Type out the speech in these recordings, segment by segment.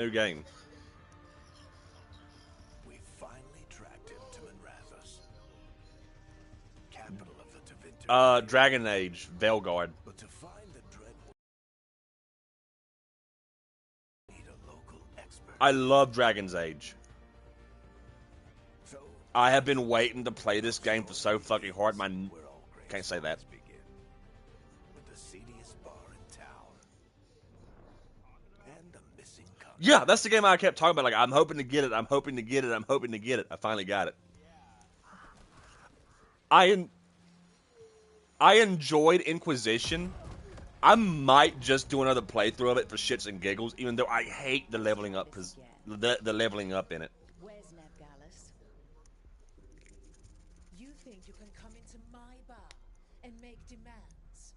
New game. We finally tracked him to Manrathus, capital of the Tevinter. Dragon Age, Veilguard. But to find the Dreadwolf, we need a local expert. I love Dragon's Age. So I have been waiting to play this game for so fucking hard. Can't say that. begin with the seediest bar in town and the missing contract. Yeah, that's the game I kept talking about. Like, I'm hoping to get it. I'm hoping to get it. I'm hoping to get it. I finally got it. I enjoyed Inquisition. I might just do another playthrough of it for shits and giggles, even though I hate the leveling up, the leveling up in it. Where's Nevgalis? You think you can come into my bar and make demands?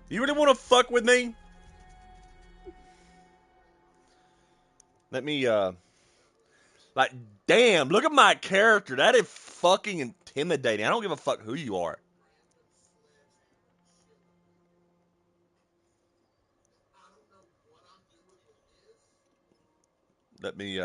You really want to fuck with me? Let me, like, damn, look at my character. That is fucking intimidating. I don't give a fuck who you are. Let me,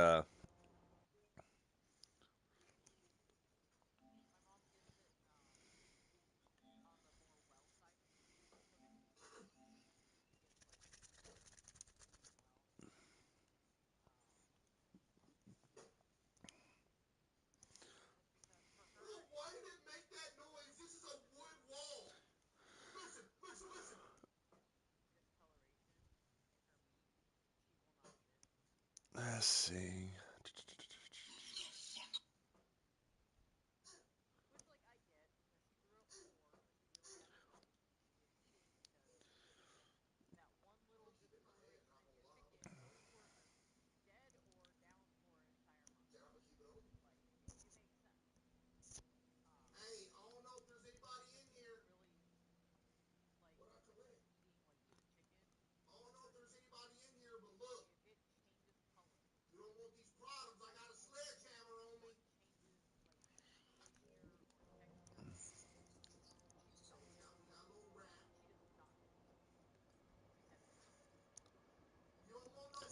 let's see.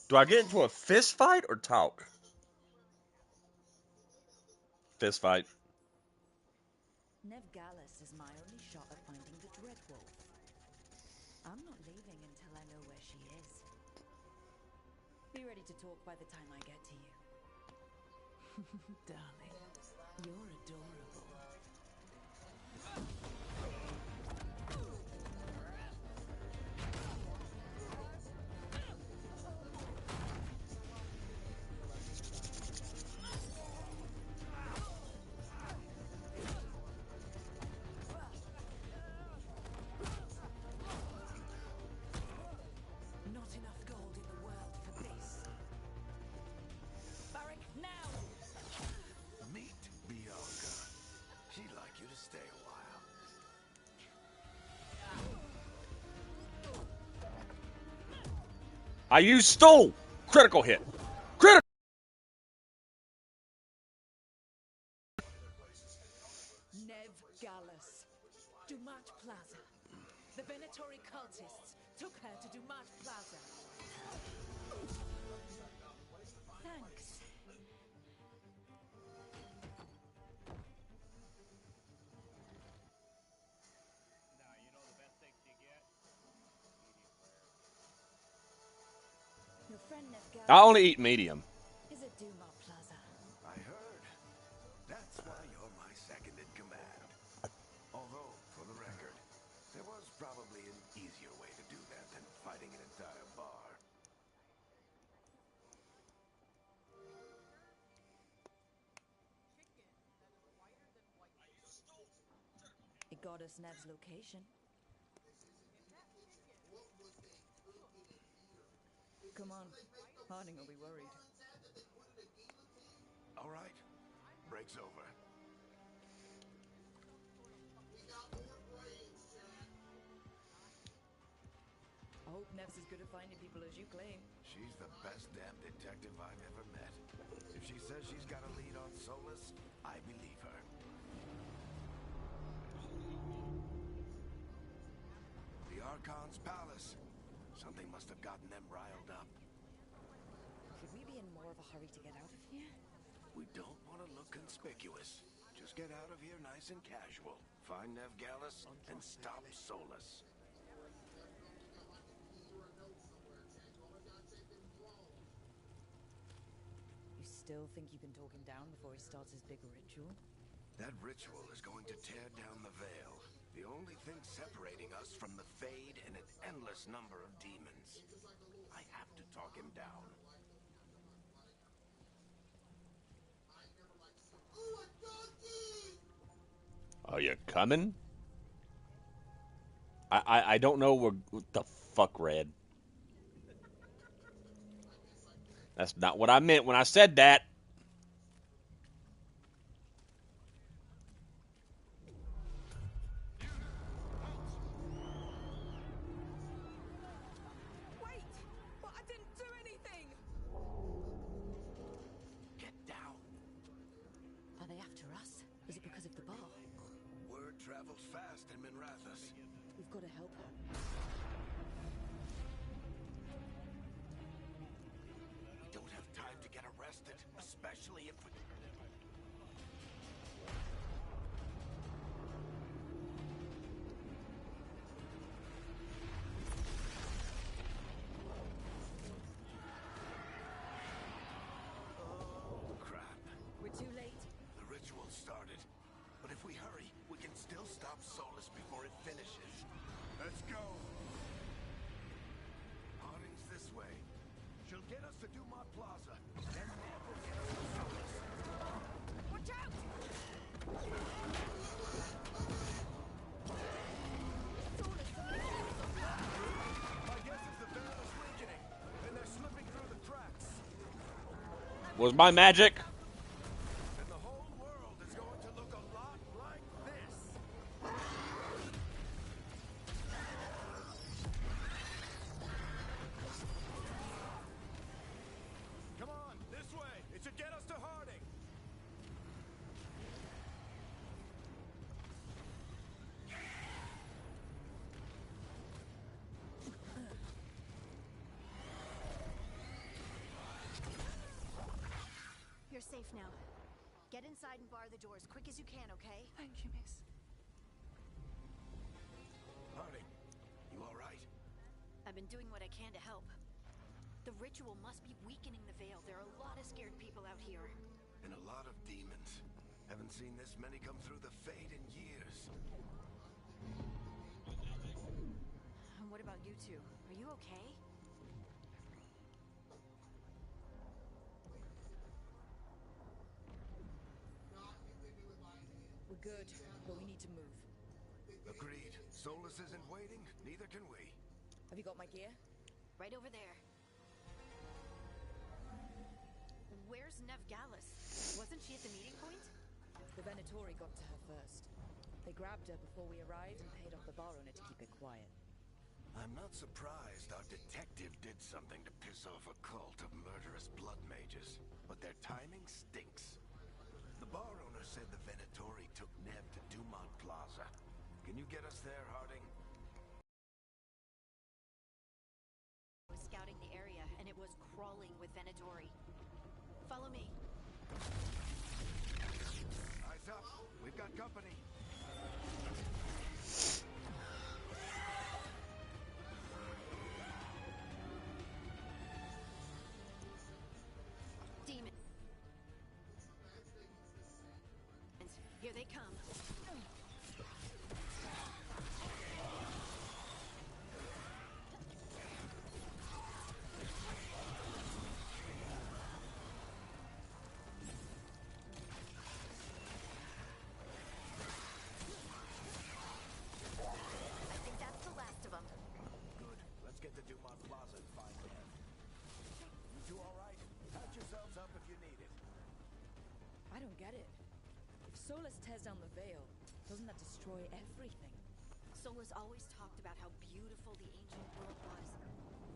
Do I get into a fist fight or talk? Fist fight. Nevgalis is my only shot at finding the Dreadwolf. I'm not leaving until I know where she is. Be ready to talk by the time I get to you. Darling, you're adorable. Not enough gold in the world for this. Barrack now! Meet Bianca. She'd like you to stay a while. I use stole. Critical hit. Critical. Nevgalis. Dumat Plaza. The Venatori cultists took her to Dumat Plaza. Thanks. Your friend Nevgalis I only eat medium. is at Dumat Plaza. I heard. That's why you're my second in command. Although, for the record, there was probably an easier way to do that than fighting an entire bar. It got us Nev's location. Come on, Harding will be worried. All right. Break's over. I hope Nev's as good at finding people as you claim. She's the best damn detective I've ever met. If she says she's got a lead on Solus, I believe her. The Archon's palace. So Something must have gotten them riled up. Should we be in more of a hurry to get out of here? We don't want to look conspicuous. Just get out of here nice and casual. Find Veilguard and stop Solus. You still think you can talk him down before he starts his big ritual? That ritual is going to tear down the veil. The only thing separating us from the Fade and an endless number of demons. I have to talk him down. Are you coming? I don't know what the fuck, Red. That's not what I meant when I said that. Wait! But I didn't do anything! Get down. Are they after us? Is it because of the bar? Word travels fast in Minrathous. We've got to help her. We don't have time to get arrested, especially if we... Oh, crap. We're too late. The ritual started. But if we hurry, we can still stop Solus before it finishes. Let's go. Harding's this way. She'll get us to Dumont Plaza. Then Ned will get us to Solus. Watch out! My guess is the veil is weakening, and they're slipping through the cracks. Was my magic? And the whole world is going to look a lot like this. Come on, this way. It should get us to Harding. You're safe now. Get inside and bar the door as quick as you can, okay? Thank you, miss. Harding, you all right? I've been doing what I can to help. The ritual must be weakening the veil. There are a lot of scared people out here. And a lot of demons. Haven't seen this many come through the Fade in years. And what about you two? Are you okay? We're good, but we need to move. Agreed. Solus isn't waiting, neither can we. Have you got my gear? Right over there. Where's Veilguard? Wasn't she at the meeting point? The Venatori got to her first. They grabbed her before we arrived and paid off the bar owner to keep it quiet. I'm not surprised our detective did something to piss off a cult of murderous blood mages, but their timing stinks. The bar owner said the Venatori took Neb to Dumont Plaza. Can you get us there, Harding? I was scouting the area, and it was crawling with Venatori. Follow me. Eyes up. We've got company. Demons. Here they come. I think that's the last of them. Good. Let's get to Dumont Plaza and find Neb. You two all right? Patch yourselves up if you need it. I don't get it. If Solus tears down the veil, doesn't that destroy everything? Solus always talked about how beautiful the ancient world was,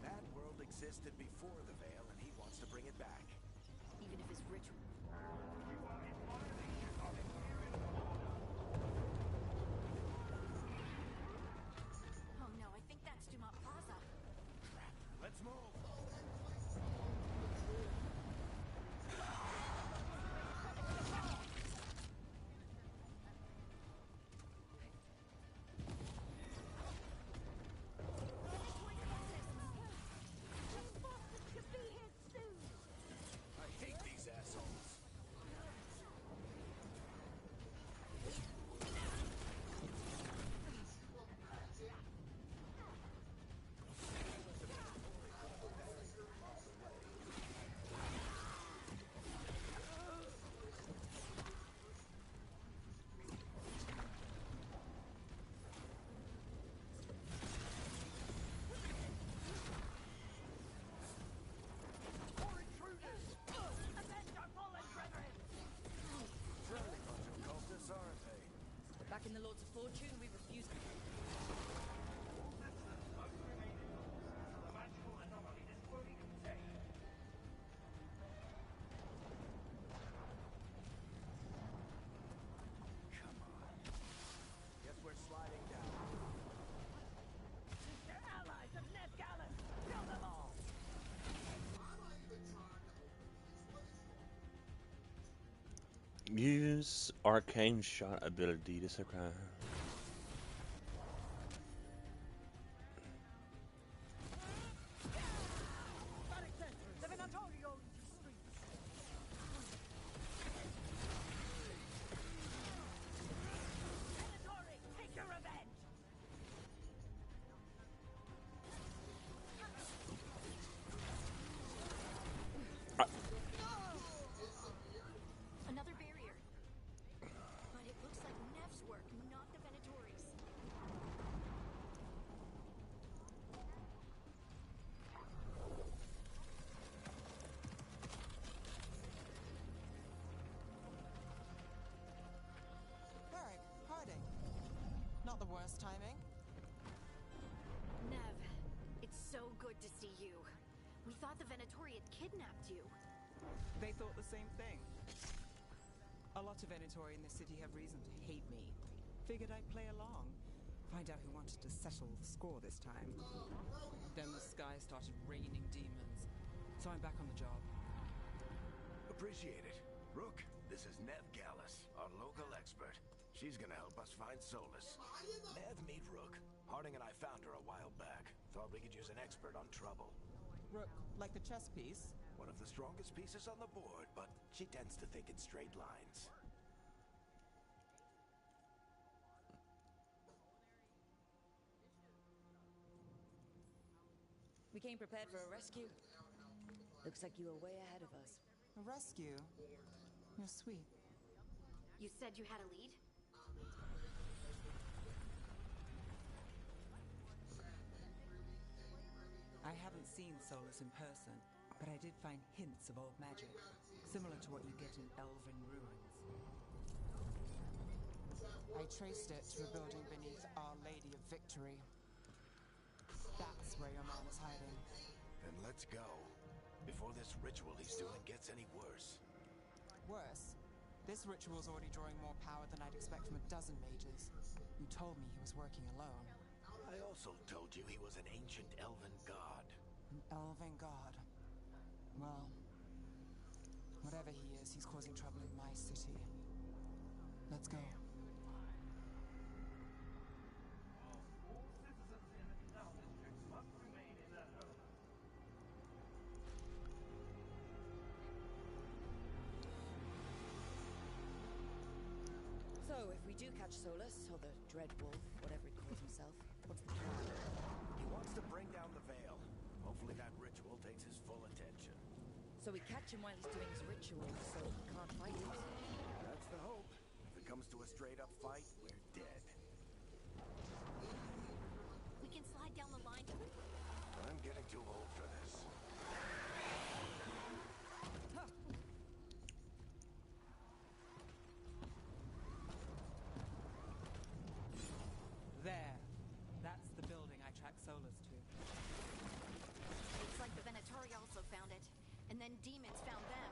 That world existed before the Veil, and he wants to bring it back. even if his ritual... Oh no, I think that's Dumont Plaza. Crap. Use arcane shot ability to subscribe. Another barrier. But it looks like Nev's work, not the Venatori's. Eric, Harding. Not the worst timing. Nev, it's so good to see you. We thought the Venatori had kidnapped you. They thought the same thing. A lot of Venatori in the city have reason to hate me. Figured I'd play along. Find out who wanted to settle the score this time. Then the sky started raining demons. So I'm back on the job. Appreciate it. Rook, this is Nev Gallus, our local expert. She's gonna help us find Solus. Nev, meet Rook. Harding and I found her a while back. Thought we could use an expert on trouble. Rook, like the chess piece? One of the strongest pieces on the board, but she tends to think in straight lines. We came prepared for a rescue. Looks like you were way ahead of us. A rescue? You're sweet. You said you had a lead? I haven't seen Solus in person, but I did find hints of old magic, similar to what you get in elven ruins. I traced it to a building beneath Our Lady of Victory. That's where your man is hiding. Then let's go. Before this ritual he's doing gets any worse. Worse, this ritual's already drawing more power than I'd expect from a dozen mages. You told me he was working alone. I also told you he was an ancient elven god. An elven god. Well, whatever he is, he's causing trouble in my city. Let's go. So, if we do catch Solus, or the Dread Wolf, whatever he calls himself, what's the plan? He wants to bring down the veil. Hopefully that ritual takes his full attention. So we catch him while he's doing his ritual, so he can't fight us. That's the hope. If it comes to a straight-up fight, we're dead. We can slide down the line to... I'm getting too old for this. There. That's the building I tracked Solus to. Looks like the Venatori also found it. And then demons found them.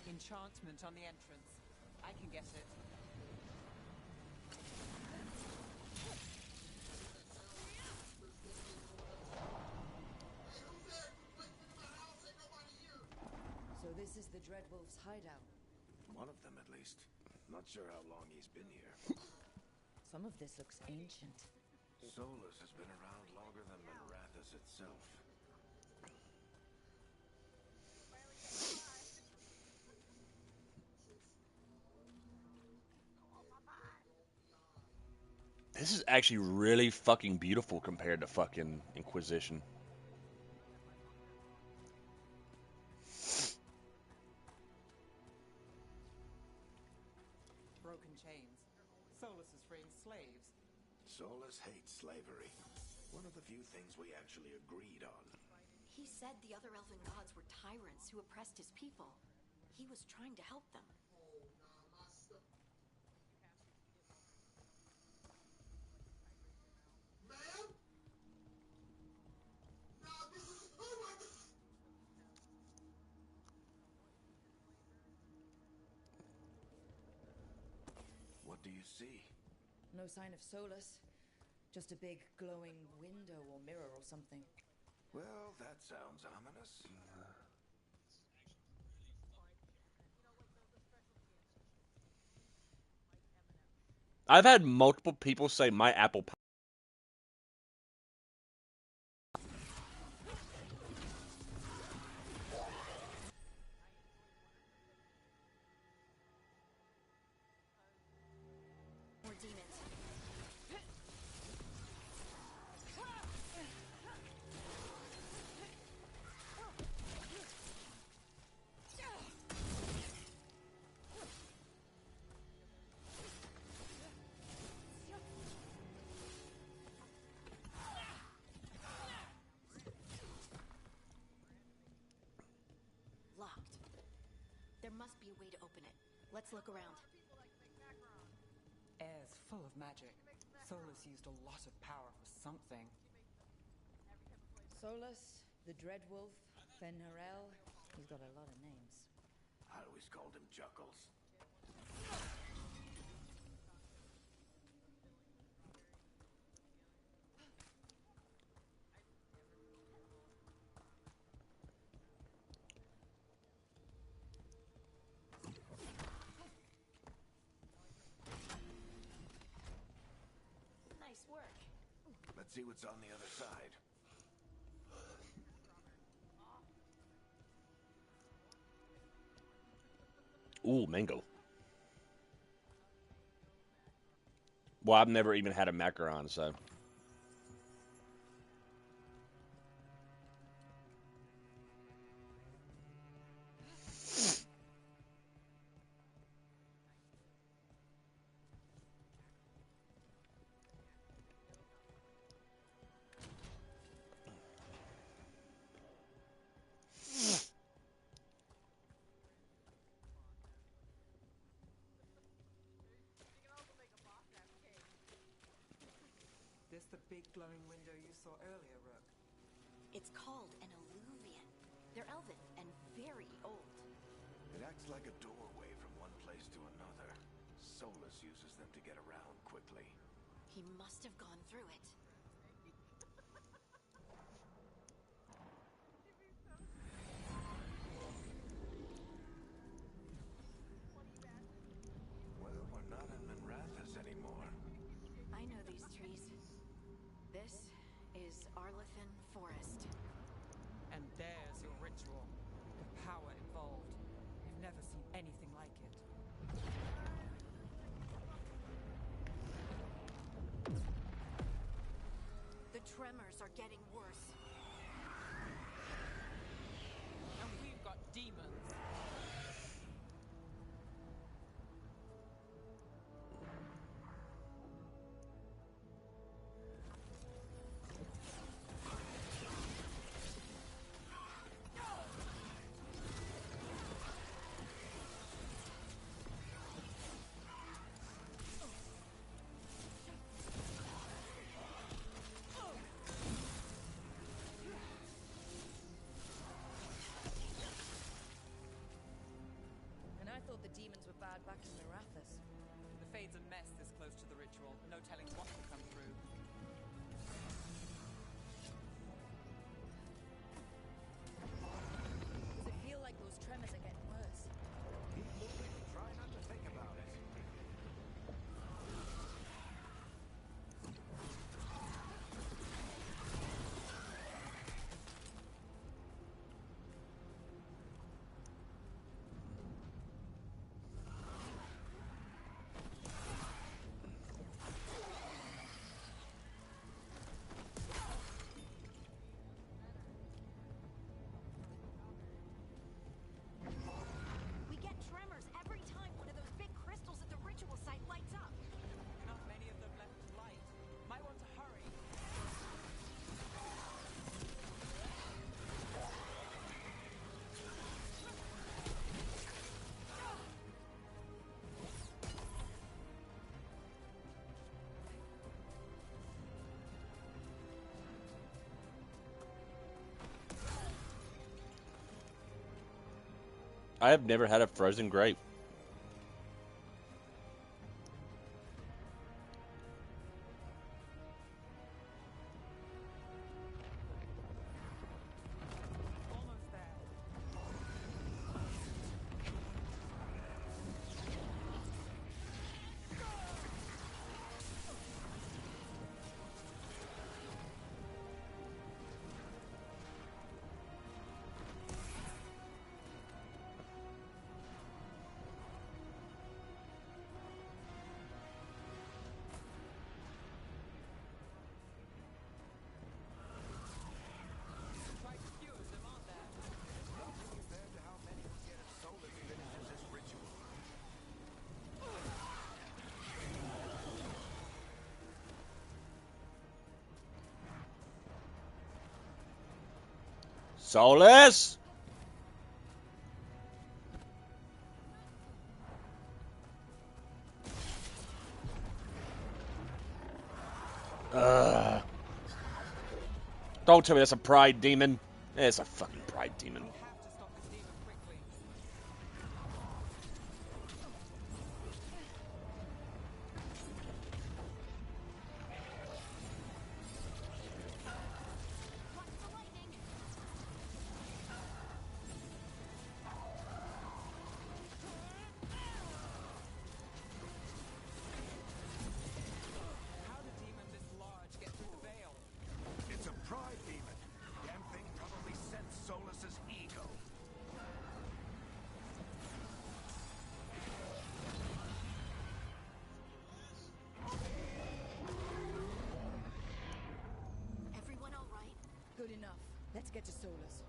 Enchantment on the entrance. I can get it. So this is the Dread Wolf's hideout. One of them, at least. Not sure how long he's been here. Some of this looks ancient. Solus has been around longer than Minrathous itself. This is actually really fucking beautiful compared to fucking Inquisition. Broken chains. Solus is freeing slaves. Solus hates slavery. One of the few things we actually agreed on. He said the other elven gods were tyrants who oppressed his people. He was trying to help them. What do you see? No sign of Solus. Just a big glowing window or mirror or something. Well, that sounds ominous. I've had multiple people say my apple pie. More demons. Locked. There must be a way to open it. Let's look around. Air's full of magic. Solus used a lot of power for something. Solus, the Dreadwolf, Fenrirel. He's got a lot of names. I always called him Chuckles. Nice work. Let's see what's on the other side. Ooh, mango. Well, I've never even had a macaron, so. This the big glowing window you saw earlier, Rook? It's called an alluvian. They're elven and very old. It acts like a doorway from one place to another. Solus uses them to get around quickly. He must have gone through it. Well, we're not in Minrathous anymore. I know these trees. This is Arlethan Forest. And there's your ritual. The power involved. You've never seen anything like it. The tremors are getting worse. And we've got demons. And I thought the demons were bad back in Mirathas. The Fade's a mess this close to the ritual. No telling what will come through. Does it feel like those tremors are getting worse? Keep moving and try not to think about it. I have never had a frozen grape. Almost there. Quite a few of them, aren't there? Compared to how many we get if Solus finishes this ritual. Solus! Ugh. Don't tell me that's a pride demon. It's a fucking pride demon. We have to stop this demon quickly. Watch the lightning. How did a demon this large get through the veil? It's a pride demon. Damn thing probably sensed Solus's ego. Everyone all right? Good enough. Let's get to Solus.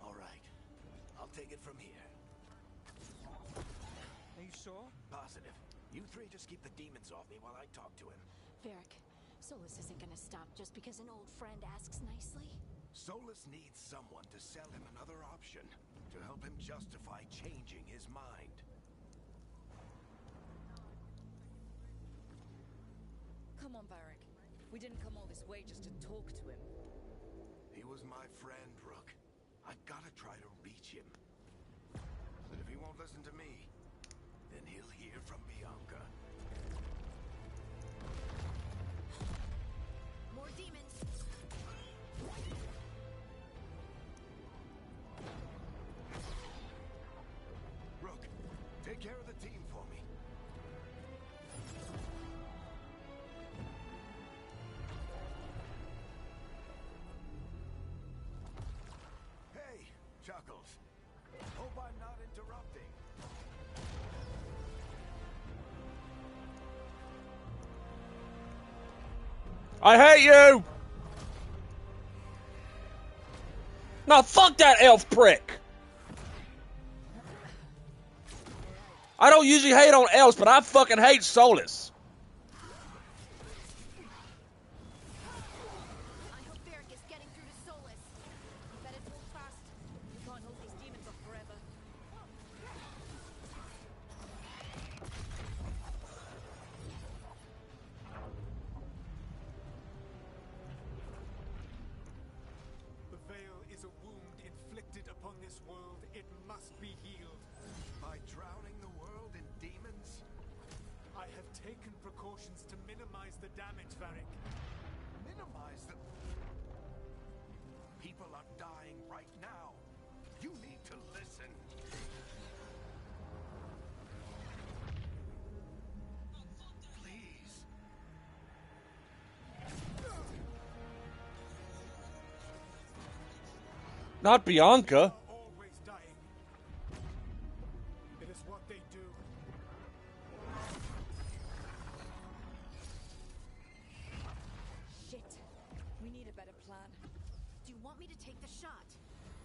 All right. I'll take it from here. Are you sure? Positive. You three just keep the demons off me while I talk to him. Varric, Solus isn't gonna stop just because an old friend asks nicely. Solus needs someone to sell him another option, to help him justify changing his mind. Come on, Varric. We didn't come all this way just to talk to him. He was my friend, Rook. I gotta try to reach him. But if he won't listen to me, then he'll hear from Bianca. More demons. Rook, take care of the team for me. Hey, Chuckles. Hope I'm not interrupting. I hate you! No, fuck that elf prick! I don't usually hate on elves, but I fucking hate Solus. I hope Varric is getting through to Solus. You better move fast. We can't hold these demons off forever. The veil is a wound inflicted upon this world. It must be healed. By drowning the world in demons? I have taken precautions to minimize the damage, Varric. Minimize the... People are dying right now. You need to listen. Please. Not Bianca. Are always dying. It is what they do. Shit. We need a better plan.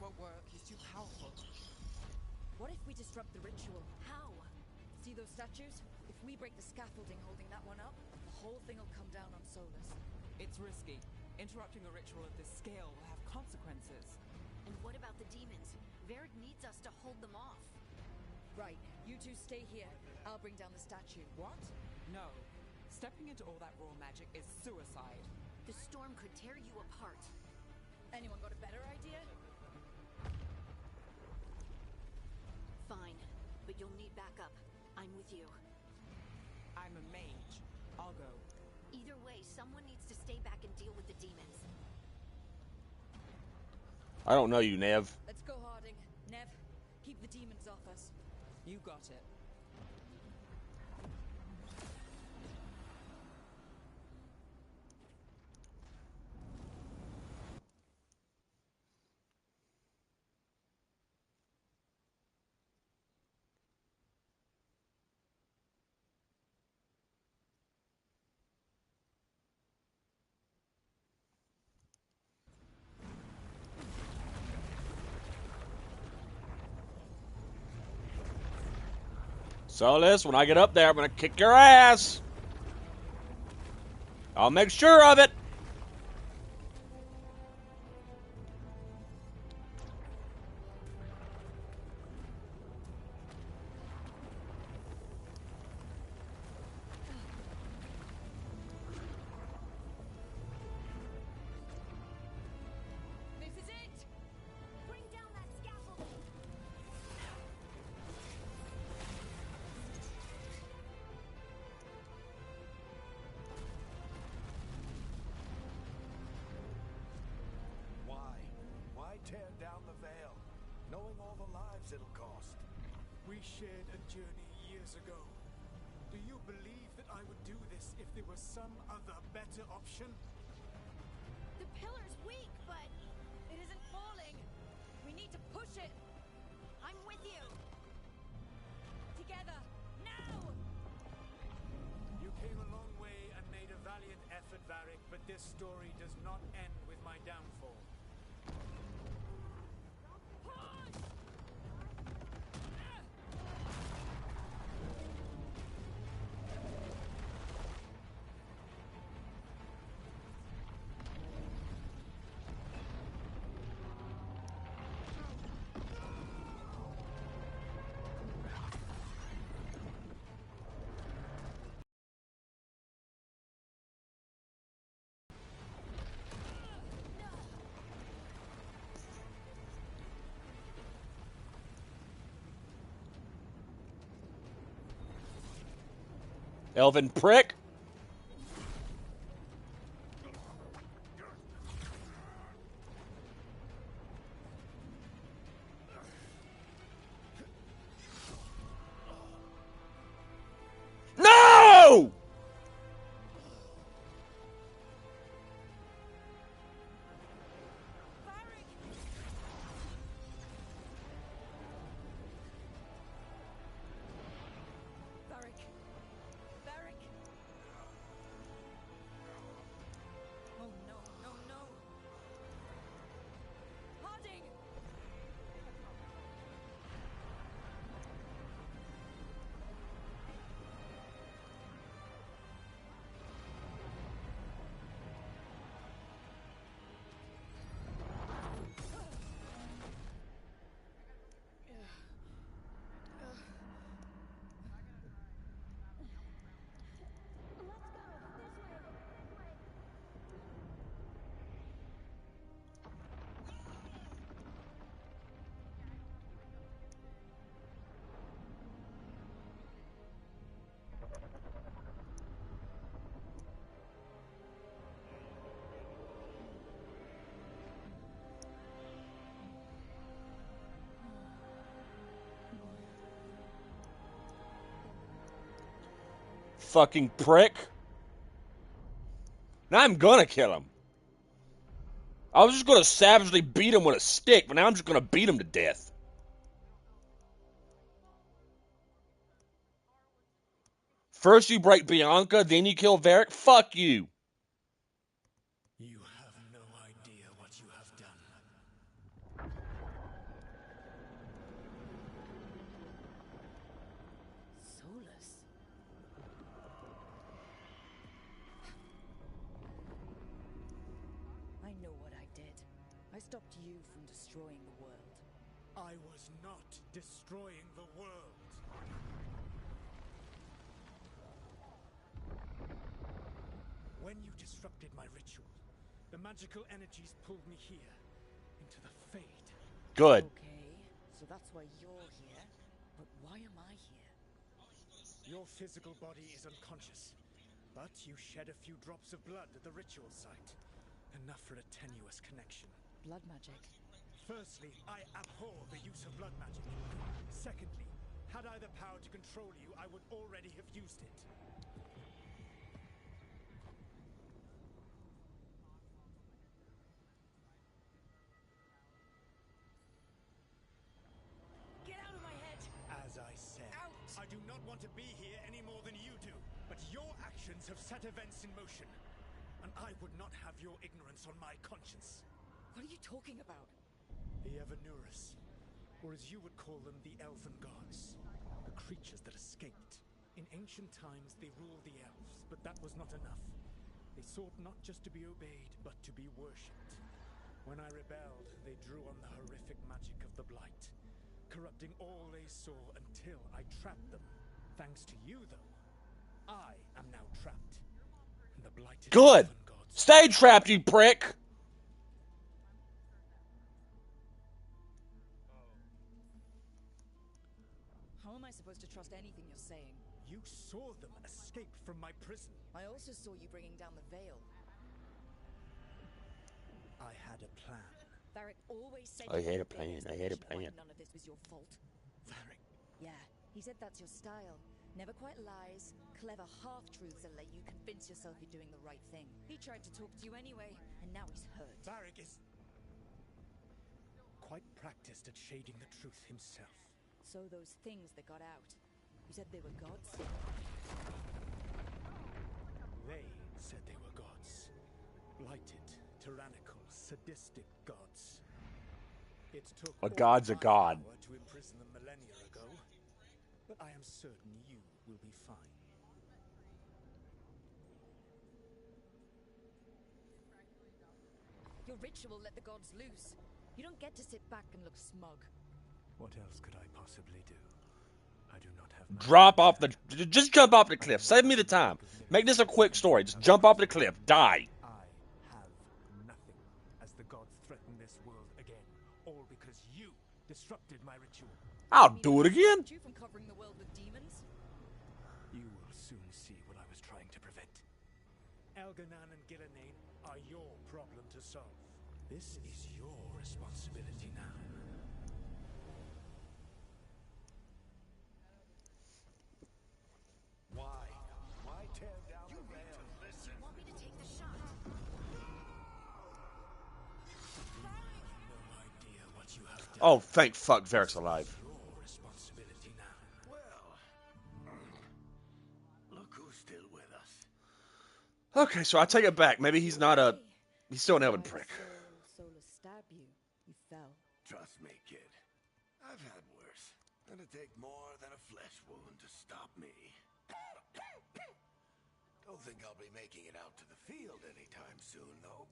won't work. He's too powerful. What if we disrupt the ritual? How? See those statues? If we break the scaffolding holding that one up, the whole thing will come down on Solus. It's risky. Interrupting a ritual of this scale will have consequences. And what about the demons? Varric needs us to hold them off. Right, you two stay here. I'll bring down the statue. What? No. Stepping into all that raw magic is suicide. The storm could tear you apart. Anyone got a better idea? Fine, but you'll need backup. I'm with you. I'm a mage. I'll go. Either way, someone needs to stay back and deal with the demons. I don't know you, Nev. Let's go, Harding. Nev, keep the demons off us. You got it. Solus, when I get up there, I'm gonna kick your ass. I'll make sure of it. This is it! Bring down that scaffolding! Why tear down the veil, knowing all the lives it'll cost? We shared a journey years ago. Do you believe that I would do this if there was some other better option? The pillar's weak, but it isn't falling. We need to push it. I'm with you. Together, now! You came a long way and made a valiant effort, Varric, but this story does not end with my downfall. Push! Elven prick. No! Varric! Varric. Varric. Oh no, no, no. Harding! Fucking prick. Now I'm gonna kill him. I was just gonna savagely beat him with a stick, but now I'm just gonna beat him to death. First you break Bianca, then you kill Varric? Fuck you. You have no idea what you have done. I stopped you from destroying the world. I was not destroying the world. When you disrupted my ritual, the magical energies pulled me here, into the Fade. Good. Okay, so that's why you're here. But why am I here? Your physical body is unconscious, but you shed a few drops of blood at the ritual site. Enough for a tenuous connection. Blood magic. Firstly, I abhor the use of blood magic. Secondly, had I the power to control you, I would already have used it. Get out of my head! As I said, Out! I do not want to be here any more than you do. But your actions have set events in motion. And I would not have your ignorance on my conscience. What are you talking about? The Evanurus, or as you would call them, the Elven Gods. The creatures that escaped. In ancient times, they ruled the elves, but that was not enough. They sought not just to be obeyed, but to be worshipped. When I rebelled, they drew on the horrific magic of the Blight, corrupting all they saw until I trapped them. Thanks to you, though, I am now trapped. And the blighted Good. Elven Gods. Stay trapped, you prick. How am I supposed to trust anything you're saying? You saw them escape from my prison. I also saw you bringing down the veil. I had a plan. Varric always said I you had had a plan, big I had a explanation why plan. None of this was your fault. Varric, Yeah, he said that's your style. Never quite lies, clever half-truths that let you convince yourself you're doing the right thing. He tried to talk to you anyway, and now he's hurt. Varric is quite practiced at shading the truth himself. So those things that got out, you said they were gods? They said they were gods. Blighted, tyrannical, sadistic gods. It took A all god's a my god. power to imprison them millennia ago, but I am certain you will be fine. Your ritual let the gods loose. You don't get to sit back and look smug. What else could I possibly do? I do not have much Drop time. off the... Just jump off the cliff. Save me the time. Make this a quick story. Just jump off the cliff. Die. I have nothing as the gods threaten this world again, all because you disrupted my ritual. I'll do it again. You from covering the world with demons? You will soon see what I was trying to prevent. Elganan and Gillenane are your problem to solve. This is your responsibility now. Why? Why tear down the veil? Listen. Want me to take the shot? No idea what you have done. Oh, thank fuck Varric's alive. Your responsibility now. Well, look who's still with us. Okay, so I take it back. Maybe he's not a... He's still an elven prick. Solus stab you. You fell. Trust me, kid. I've had worse. It'll take more than a flesh wound to stop me. Don't think I'll be making it out to the field anytime soon, though.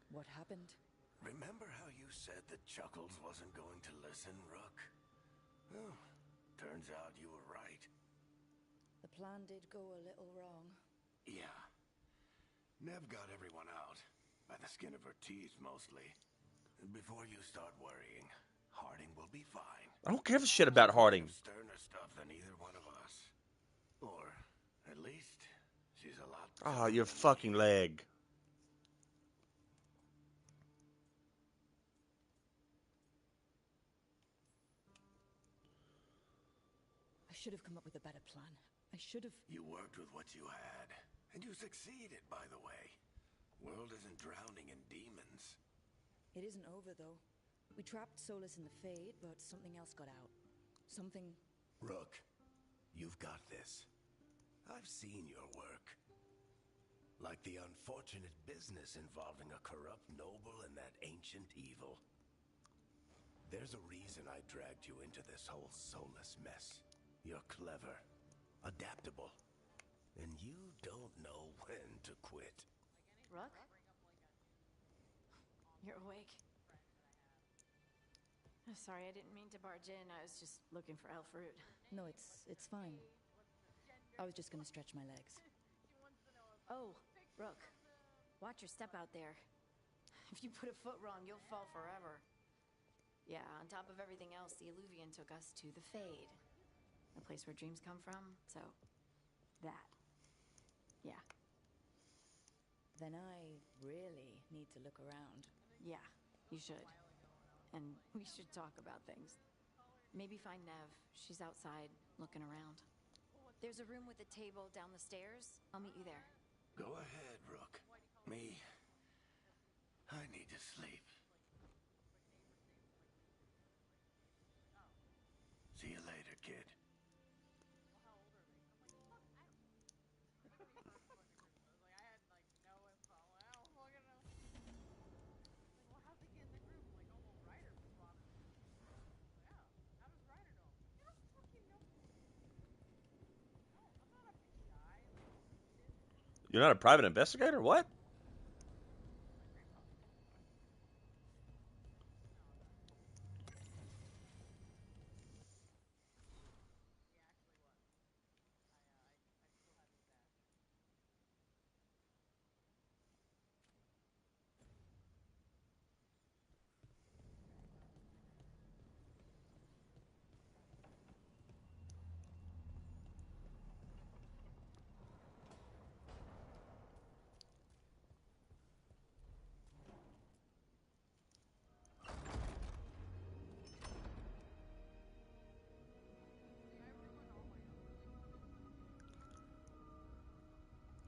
What happened? Remember how you said that Chuckles wasn't going to listen, Rook? Well, turns out you were right. The plan did go a little wrong. Yeah. Nev got everyone out. By the skin of her teeth, mostly. And before you start worrying, Harding will be fine. I don't give a shit about Harding. Sterner stuff than either one of us. Or, at least, she's a lot... Ah, your fucking leg. I should have come up with a better plan. I should have... You worked with what you had. And you succeeded, by the way. World isn't drowning in demons. It isn't over, though. We trapped Solus in the Fade, but something else got out. Something... Rook, you've got this. I've seen your work. Like the unfortunate business involving a corrupt noble and that ancient evil. There's a reason I dragged you into this whole soulless mess. You're clever, adaptable, and you don't know when to quit. Rook? You're awake. Sorry, I didn't mean to barge in. I was just looking for elf fruit. No, it's fine. I was just gonna stretch my legs. Oh, Rook. Watch your step out there. If you put a foot wrong, you'll fall forever. Yeah, on top of everything else, the Illuvian took us to the Fade. The place where dreams come from, so... that. Yeah. Then I really need to look around. Yeah, you should. And we should talk about things. Maybe find Nev. She's outside, looking around. There's a room with a table down the stairs. I'll meet you there. Go ahead, Rook. Me, I need to sleep. See you later, kid. You're not a private investigator? What?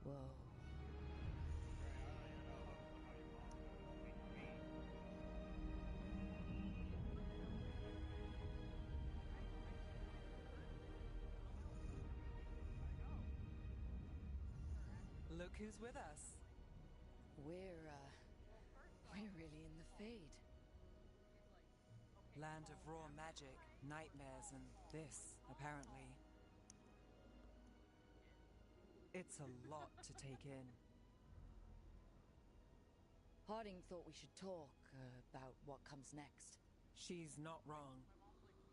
Whoa. Look who's with us. We're really in the Fade. Land of raw magic, nightmares, and this, apparently. It's a lot to take in. Harding thought we should talk about what comes next. She's not wrong.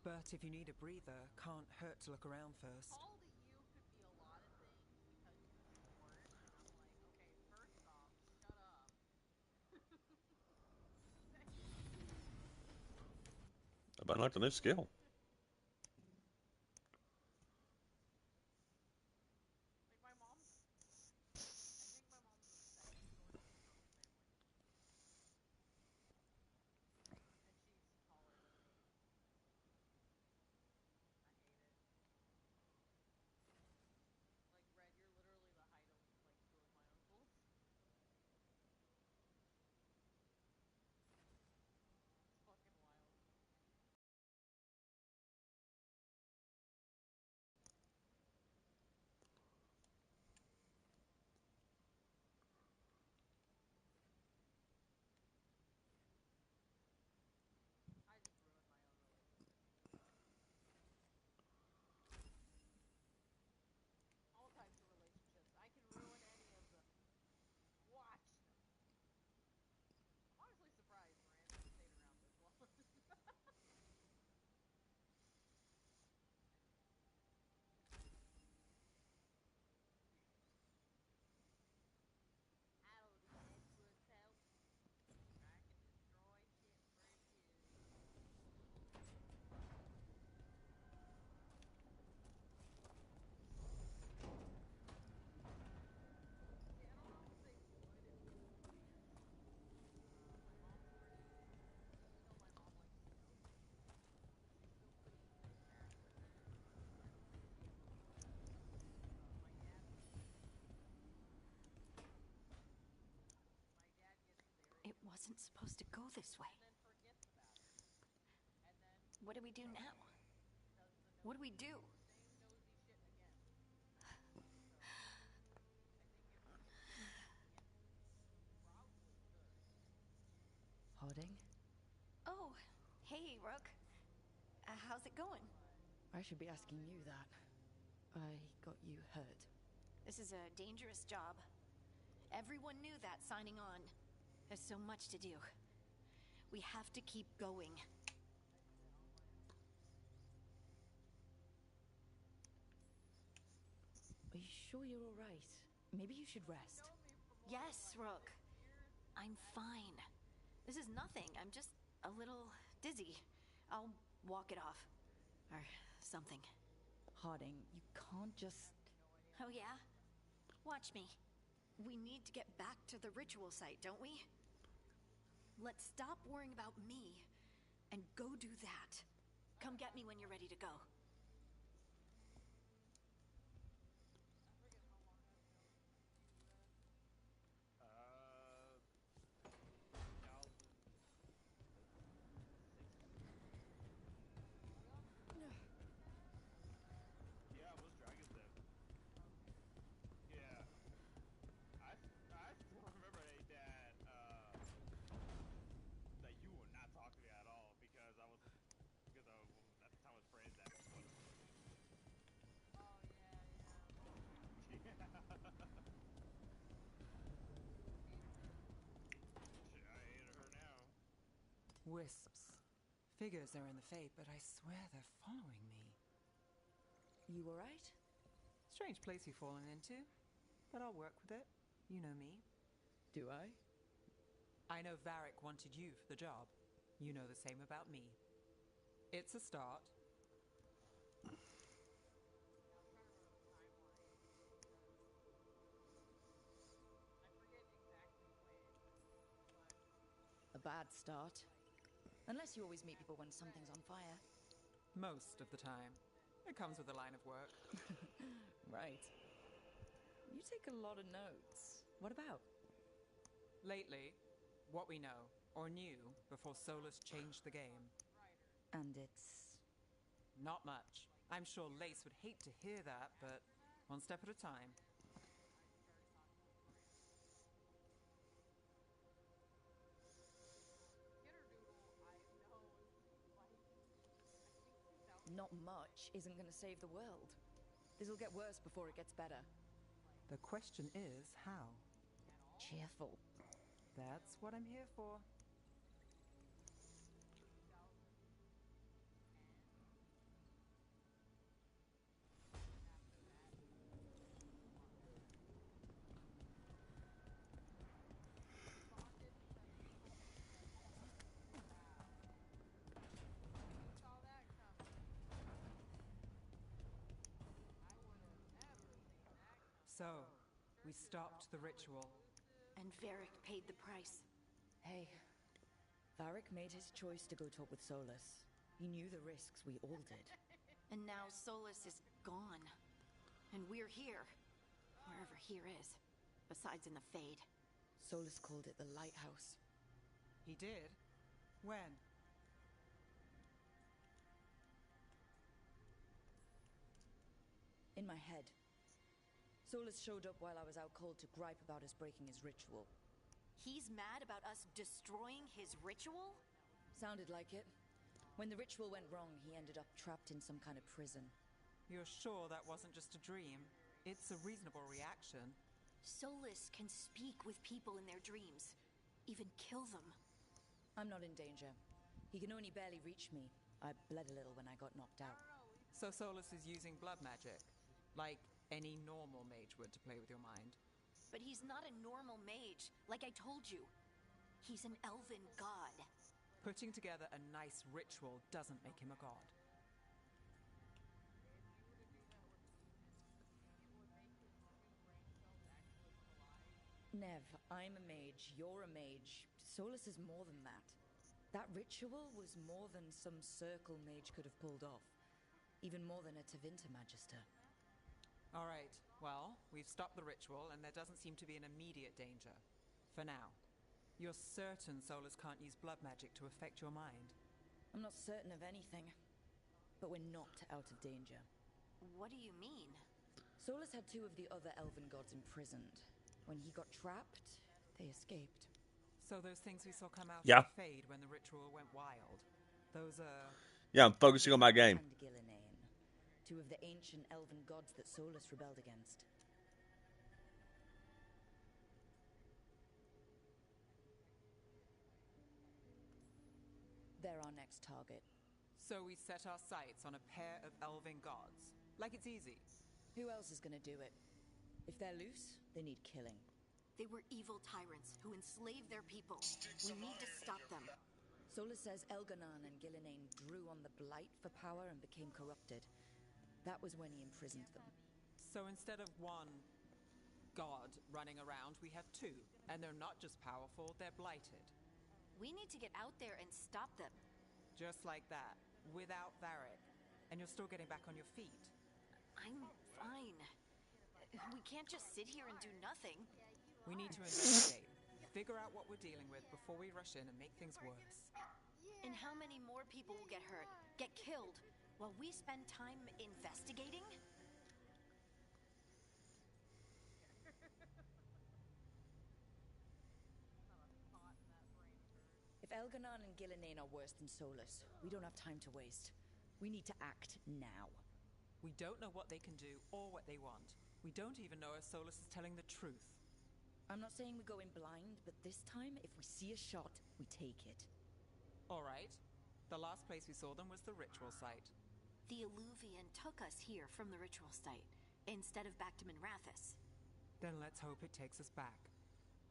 But if you need a breather, can't hurt to look around first. I've unlocked a new skill. It wasn't supposed to go this way. What do we do now? What do we do? Harding? Oh, hey, Rook. how's it going? I should be asking you that. I got you hurt. This is a dangerous job. Everyone knew that signing on. There's so much to do. We have to keep going. Are you sure you're all right? Maybe you should rest. Yes, Rook. I'm fine. This is nothing. I'm just a little dizzy. I'll walk it off. Or something. Harding, you can't just... Oh yeah? Watch me. We need to get back to the ritual site, don't we? Let's stop worrying about me and go do that. Come get me when you're ready to go. Yeah, most dragons then. Yeah. I still remember that that you were not talking to me at all because I was at the time I was friends that one. Oh yeah. Yeah. Shit, I hated her now. Wisps. Figures are in the Fade, but I swear they're following me. You all right? Strange place you've fallen into, but I'll work with it. You know me. Do I? I know Varric wanted you for the job. You know the same about me. It's a start. A bad start. Unless you always meet people when something's on fire. Most of the time. It comes with the line of work. Right. You take a lot of notes. What about? Lately, what we know, or knew, before Solus changed the game. And it's... Not much. I'm sure Lace would hate to hear that, but one step at a time. Not much isn't going to save the world. This'll get worse before it gets better. The question is, how? Cheerful. That's what I'm here for. So, we stopped the ritual. And Varric paid the price. Hey, Varric made his choice to go talk with Solus. He knew the risks, we all did. And now Solus is gone. And we're here. Wherever here is. Besides in the Fade. Solus called it the Lighthouse. He did? When? In my head. Solus showed up while I was out cold to gripe about us breaking his ritual. He's mad about us destroying his ritual? Sounded like it. When the ritual went wrong, he ended up trapped in some kind of prison. You're sure that wasn't just a dream? It's a reasonable reaction. Solus can speak with people in their dreams. Even kill them. I'm not in danger. He can only barely reach me. I bled a little when I got knocked out. So Solus is using blood magic? Like any normal mage would to play with your mind? But he's not a normal mage, like I told you. He's an elven god. Putting together a nice ritual doesn't make him a god. Nev, I'm a mage, you're a mage. Solus is more than that. That ritual was more than some circle mage could have pulled off. Even more than a Tevinter Magister. All right, well, we've stopped the ritual and there doesn't seem to be an immediate danger. For now. You're certain Solus can't use blood magic to affect your mind? I'm not certain of anything. But we're not out of danger. What do you mean? Solus had two of the other elven gods imprisoned. When he got trapped, they escaped. So those things we saw come out Yeah. of the Fade when the ritual went wild, those are Yeah, I'm focusing on my game. And Gillenane, two of the ancient elven gods that Solus rebelled against. They're our next target. So we set our sights on a pair of elven gods. Like it's easy. Who else is gonna do it? If they're loose, they need killing. They were evil tyrants who enslaved their people. We need to stop them. Solus says Elganan and Gillenane drew on the Blight for power and became corrupted. That was when he imprisoned them. So instead of one god running around, we have two. And they're not just powerful, they're blighted. We need to get out there and stop them. Just like that, without Varric. And you're still getting back on your feet. I'm fine. We can't just sit here and do nothing. We need to investigate. Figure out what we're dealing with before we rush in and make things worse. And how many more people will get hurt, get killed, while we spend time investigating? If Elganan and Gillenane are worse than Solus, we don't have time to waste. We need to act now. We don't know what they can do or what they want. We don't even know if Solus is telling the truth. I'm not saying we go in blind, but this time, if we see a shot, we take it. All right. The last place we saw them was the ritual site. The Illuvian took us here from the ritual site, instead of back to Minrathous. Then let's hope it takes us back.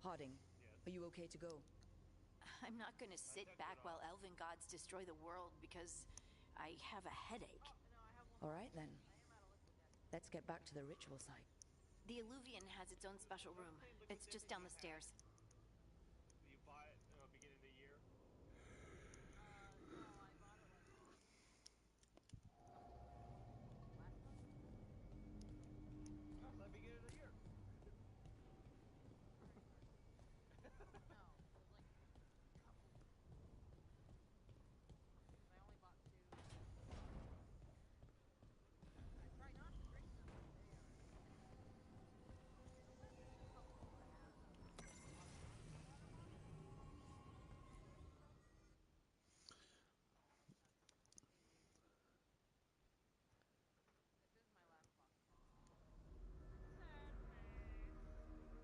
Harding, are you okay to go? I'm not gonna sit back while elven gods destroy the world because I have a headache. All right, then. Let's get back to the ritual site. The Illuvian has its own special room. It's just down the stairs. Do you buy it beginning of the year? No, it's like beginning of the year.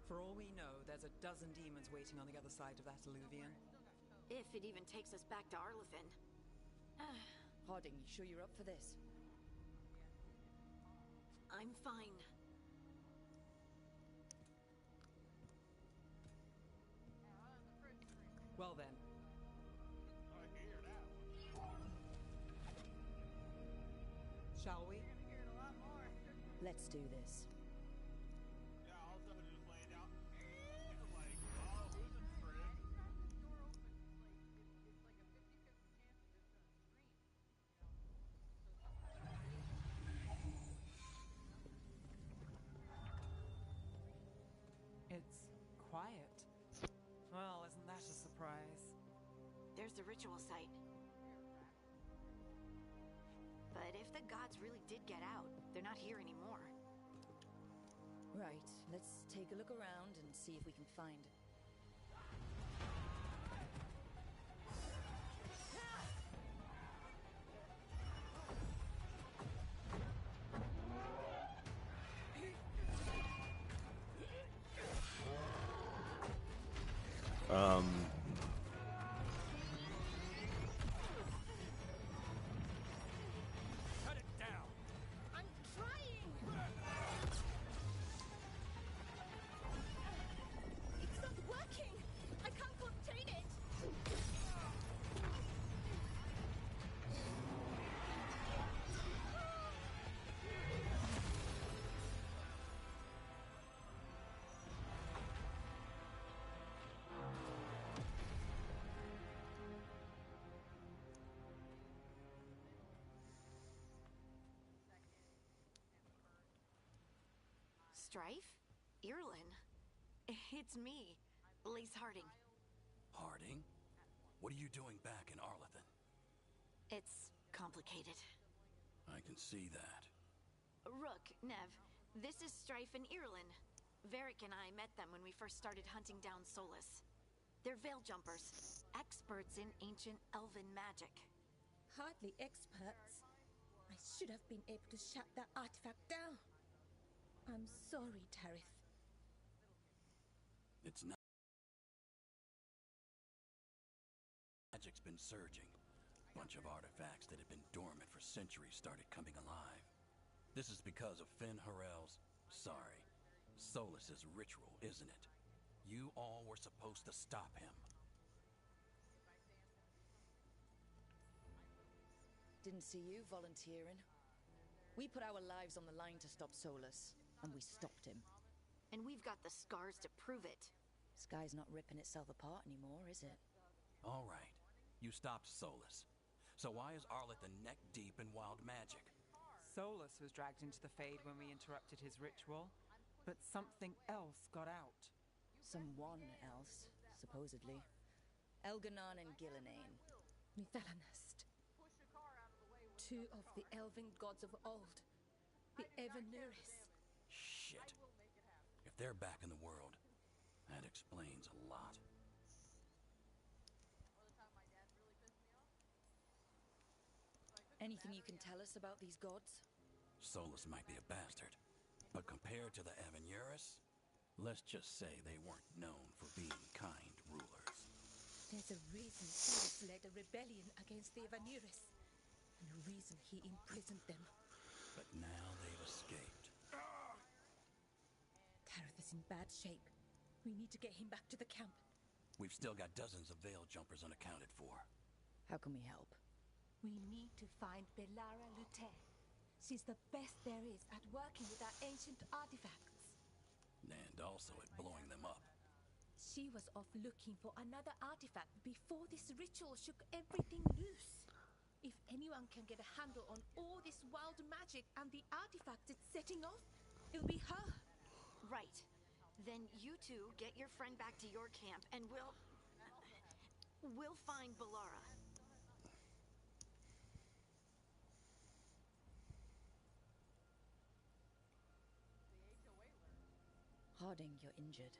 For all we know, there's a dozen demons waiting on the other side of that Illuvian. If it even takes us back to Arlithin. Harding, you sure you're up for this? I'm fine. Well then. I hear that one. Shall we? Hear it a lot more. Let's do this. Yeah, all of a sudden just laying down. It's like, oh, who's in fridge? It's quiet. Well, isn't that a surprise? There's the ritual site. But if the gods really did get out, they're not here anymore. Right, let's take a look around and see if we can find... Cut it down! I'm trying! It's not working! I can't contain it! Strife? Irlin? It's me, Lace Harding. Harding? What are you doing back in Arlithin? It's complicated. I can see that. Rook, Nev, this is Strife and Irlin. Varric and I met them when we first started hunting down Solus. They're veil jumpers, experts in ancient elven magic. hardly experts. I should have been able to shut that artifact down. I'm sorry, Tarith. It's not. Magic's been surging. Bunch of artifacts that had been dormant for centuries started coming alive. This is because of Finn Harel's, Solus's ritual, isn't it? You all were supposed to stop him. Didn't see you volunteering. We put our lives on the line to stop Solus, and we stopped him. And we've got the scars to prove it. Sky's not ripping itself apart anymore, is it? All right. You stopped Solus. So why is Arlet neck deep in wild magic? Solus was dragged into the Fade when we interrupted his ritual, but something else got out. Someone else, supposedly. Elganon and Gillenane. Mithalanast. Two of the elven gods of old. The Evanuris. Shit. If they're back in the world, that explains a lot. Anything you can tell us about these gods? Solus might be a bastard, but compared to the Evanuris, let's just say they weren't known for being kind rulers. There's a reason Solus led a rebellion against the Evanuris, and a reason he imprisoned them. But now they've escaped. Tarith is in bad shape. We need to get him back to the camp. We've still got dozens of veil jumpers unaccounted for. How can we help? We need to find Belara Lute. She's the best there is at working with our ancient artifacts. And also at blowing them up. She was off looking for another artifact before this ritual shook everything loose. If anyone can get a handle on all this wild magic and the artifacts it's setting off, it'll be her. Right. Then you two get your friend back to your camp and we'll find Belara. Harding, you're injured.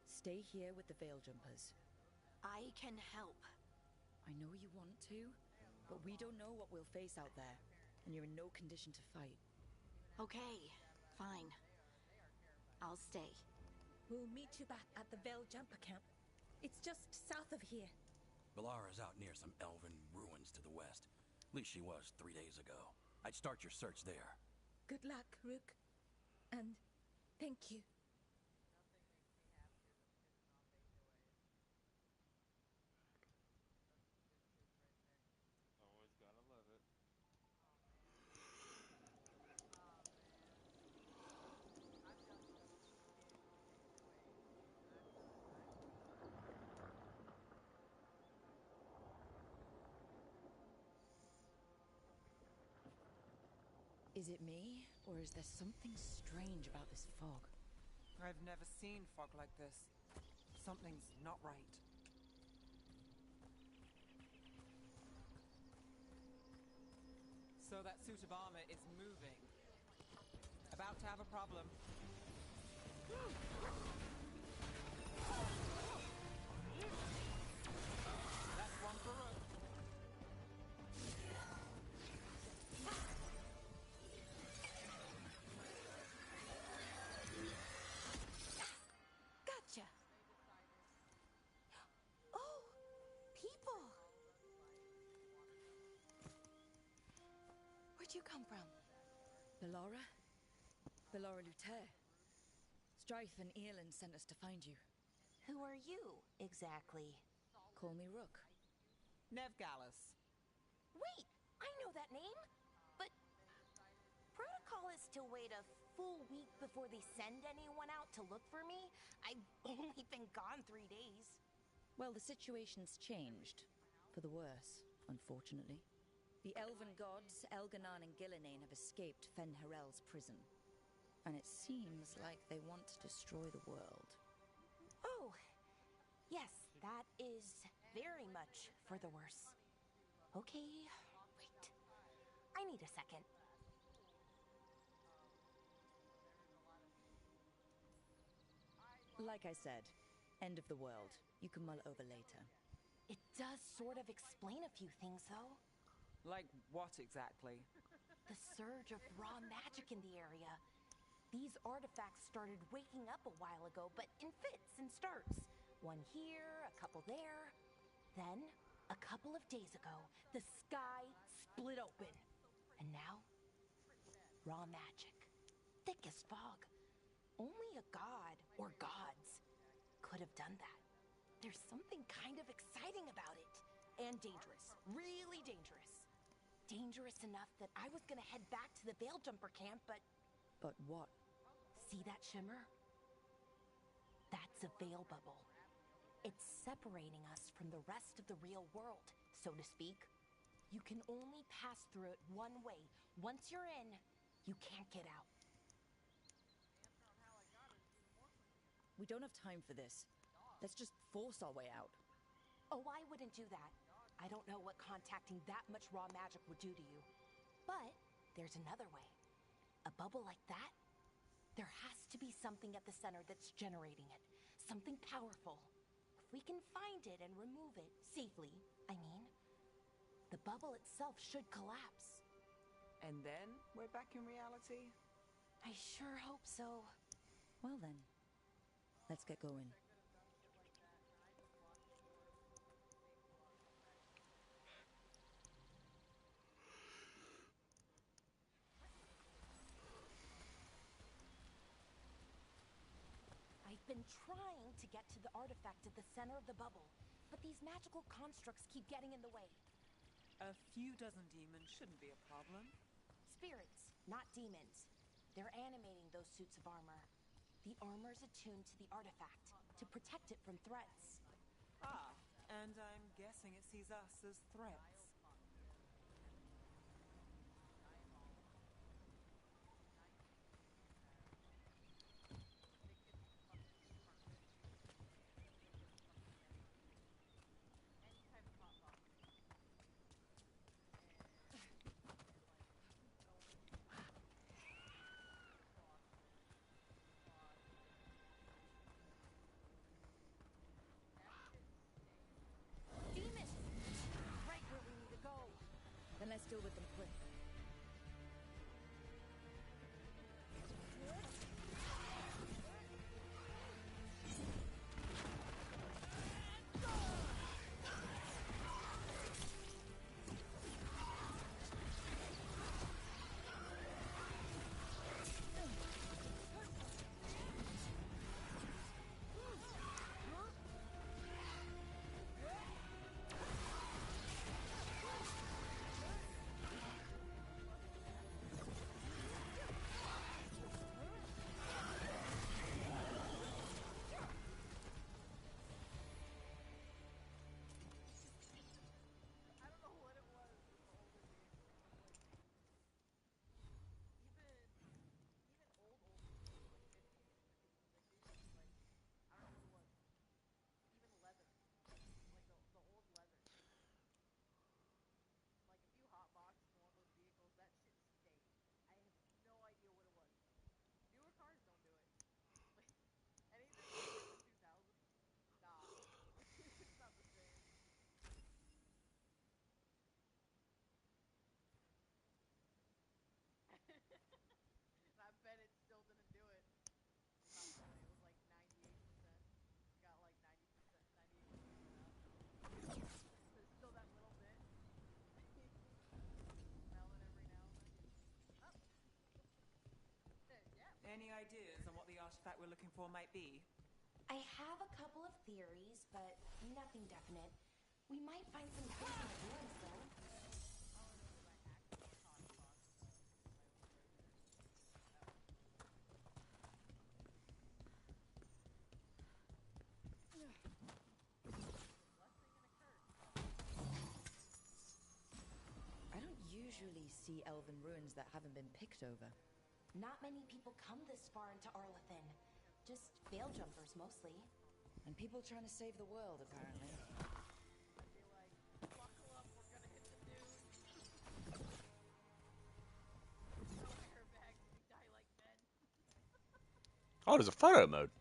Stay here with the Veil Jumpers. I can help. I know you want to, but we don't know what we'll face out there, and you're in no condition to fight. Okay, fine. I'll stay. We'll meet you back at the Veil Jumper camp. It's just south of here. Belara's out near some elven ruins to the west. At least she was 3 days ago. I'd start your search there. Good luck, Rook. And thank you. Always gotta love it. Is it me, or is there something strange about this fog? I've never seen fog like this. Something's not right. So that suit of armor is moving. About to have a problem. That's one for Rook. Gotcha. Oh, people. Where'd you come from? Belara? Belara Lute. Strife and Earlin sent us to find you. Who are you, exactly? Call me Rook. Nev Gallus. Wait, I know that name. But protocol is to wait a full week before they send anyone out to look for me. I've only been gone 3 days. Well, the situation's changed. For the worse, unfortunately. The elven gods, Elganon and Gillenane, have escaped Fen Harel's prison. And it seems like they want to destroy the world. Oh, yes, that is very much for the worse. Okay, wait. I need a second. Like I said, end of the world. You can mull it over later. It does sort of explain a few things, though. Like what exactly? The surge of raw magic in the area. These artifacts started waking up a while ago, but in fits and starts. One here, a couple there. Then, a couple of days ago, the sky split open. And now, raw magic. Thick as fog. Only a god, or gods, could have done that. There's something kind of exciting about it. And dangerous. Really dangerous. Dangerous enough that I was gonna head back to the Veil Jumper camp, but... But what? See that shimmer? That's a veil bubble. It's separating us from the rest of the real world, so to speak. You can only pass through it one way. Once you're in, you can't get out. We don't have time for this. Let's just force our way out. Oh, I wouldn't do that. I don't know what contacting that much raw magic would do to you. But there's another way. A bubble like that? There has to be something at the center that's generating it. Something powerful. If we can find it and remove it safely, I mean, the bubble itself should collapse. And then we're back in reality? I sure hope so. Well then, let's get going. I've been trying to get to the artifact at the center of the bubble, but these magical constructs keep getting in the way. A few dozen demons shouldn't be a problem. Spirits, not demons. They're animating those suits of armor. The armor's attuned to the artifact to protect it from threats. Ah, and I'm guessing it sees us as threats. Demons! Right where we need to go. Then let's deal with them quick. Any ideas on what the artifact we're looking for might be? I have a couple of theories, but nothing definite. We might find some clues in the ruins, though. I don't usually see elven ruins that haven't been picked over. Not many people come this far into Arlathan. Just veil jumpers, mostly. And people trying to save the world, apparently. Oh, there's a photo mode.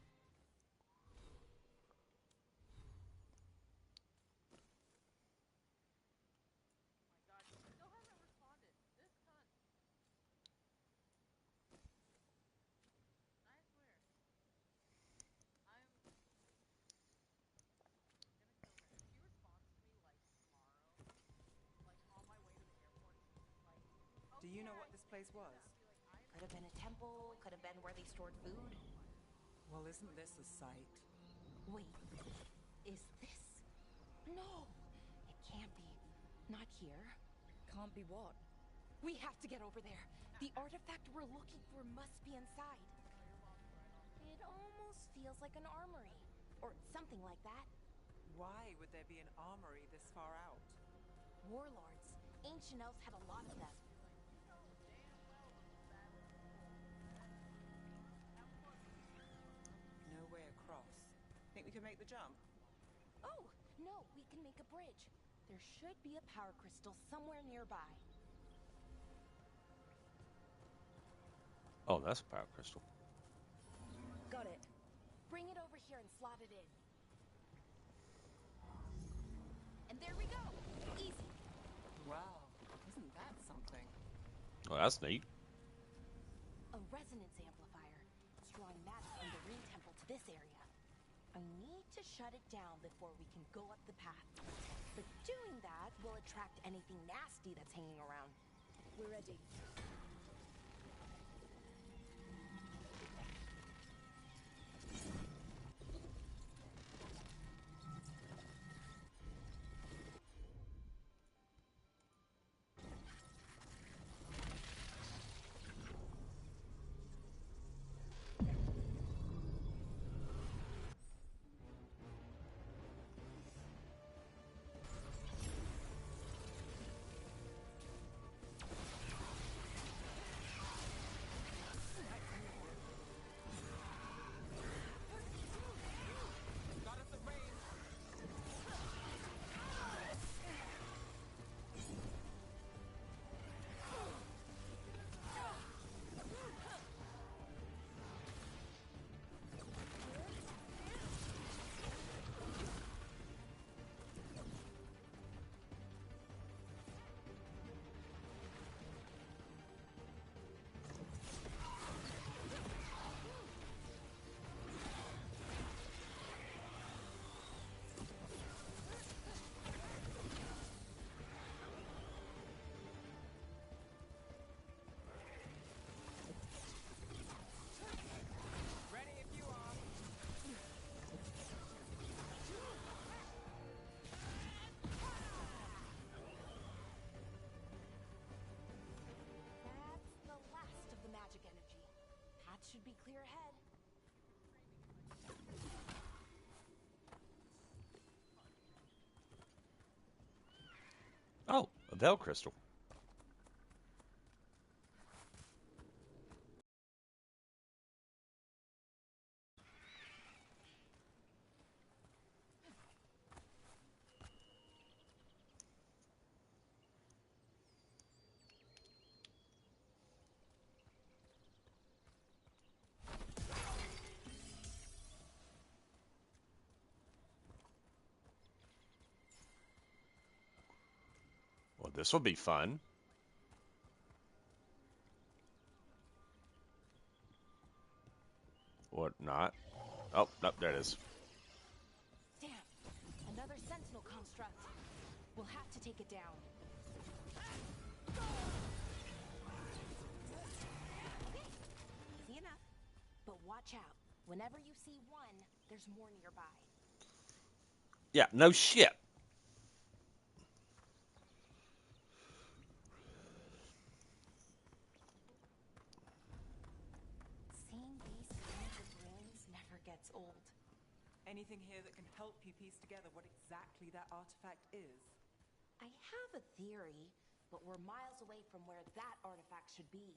place was? Could have been a temple, could have been where they stored food. Well, isn't this a sight? Wait, is this? No, it can't be. Not here. Can't be what? We have to get over there. The artifact we're looking for must be inside. It almost feels like an armory, or something like that. Why would there be an armory this far out? Warlords. Ancient elves had a lot of them. No way across. Think we can make the jump? Oh, no, we can make a bridge. There should be a power crystal somewhere nearby. Oh, that's a power crystal. Got it. Bring it over here and slot it in. And there we go. Easy. Wow, isn't that something? Oh, that's neat. A resonance amplifier. It's drawing matter from the Ring Temple to this area. I need to shut it down before we can go up the path. But doing that will attract anything nasty that's hanging around. We're ready. Should be clear ahead. Oh, a Veil crystal. Well, this will be fun. Or not. Oh, no, there it is. Damn, another sentinel construct. We'll have to take it down. Okay, easy enough. But watch out. Whenever you see one, there's more nearby. Yeah, no shit. Seeing these kinds of ruins never gets old. Anything here that can help you piece together what exactly that artifact is? I have a theory, but we're miles away from where that artifact should be.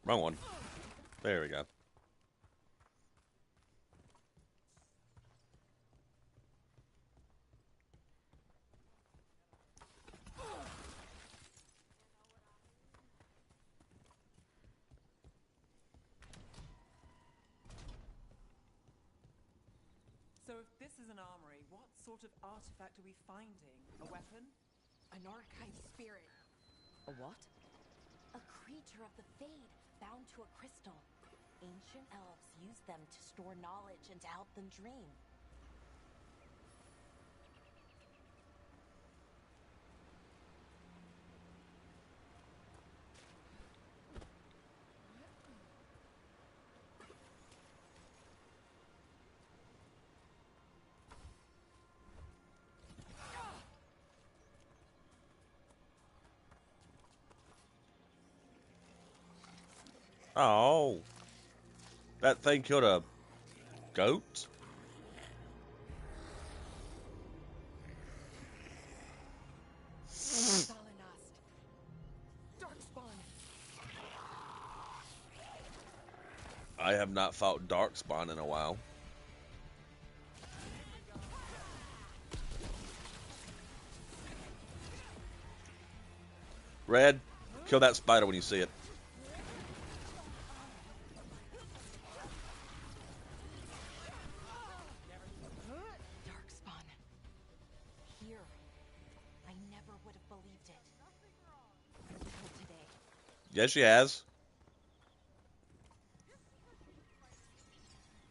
Wrong one. There we go. So if this is an armory, what sort of artifact are we finding? A weapon? An archive spirit. A what? A creature of the Fade, bound to a crystal. Ancient elves used them to store knowledge and to help them dream. Oh. That thing killed a goat? I have not fought Darkspawn in a while. Red, kill that spider when you see it. Darkspawn. Here. I never would have believed it. Until today. Yes, she has.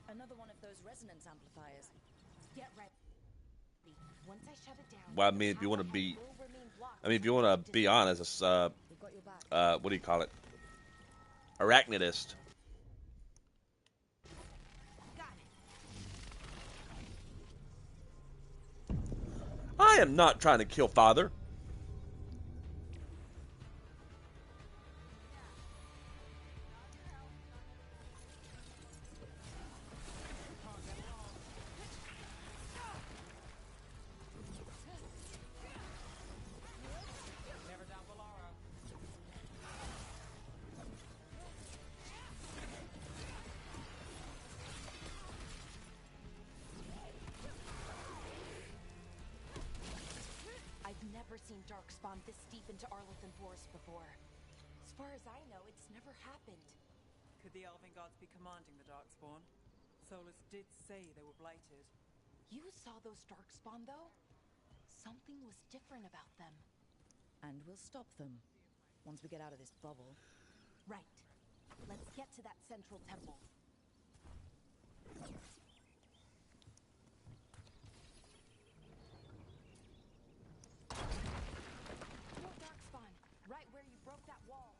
Another one of those resonance amplifiers. Get ready. Once I shut it down, Well, I mean, if you want to be, will remain blocked if you want to be honest, it's We've got your back. what do you call it? Arachnidist. Got it. I am not trying to kill Father. Never down Valaro. I've never seen Darkspawn this deep into Arlothan Forest before. As far as I know, it's never happened. Could the Elven gods be commanding the Darkspawn? Solus did say they were blighted. You saw those Darkspawn, though? Something was different about them. And we'll stop them once we get out of this bubble. Right. Let's get to that central temple. More Darkspawn, right where you broke that wall.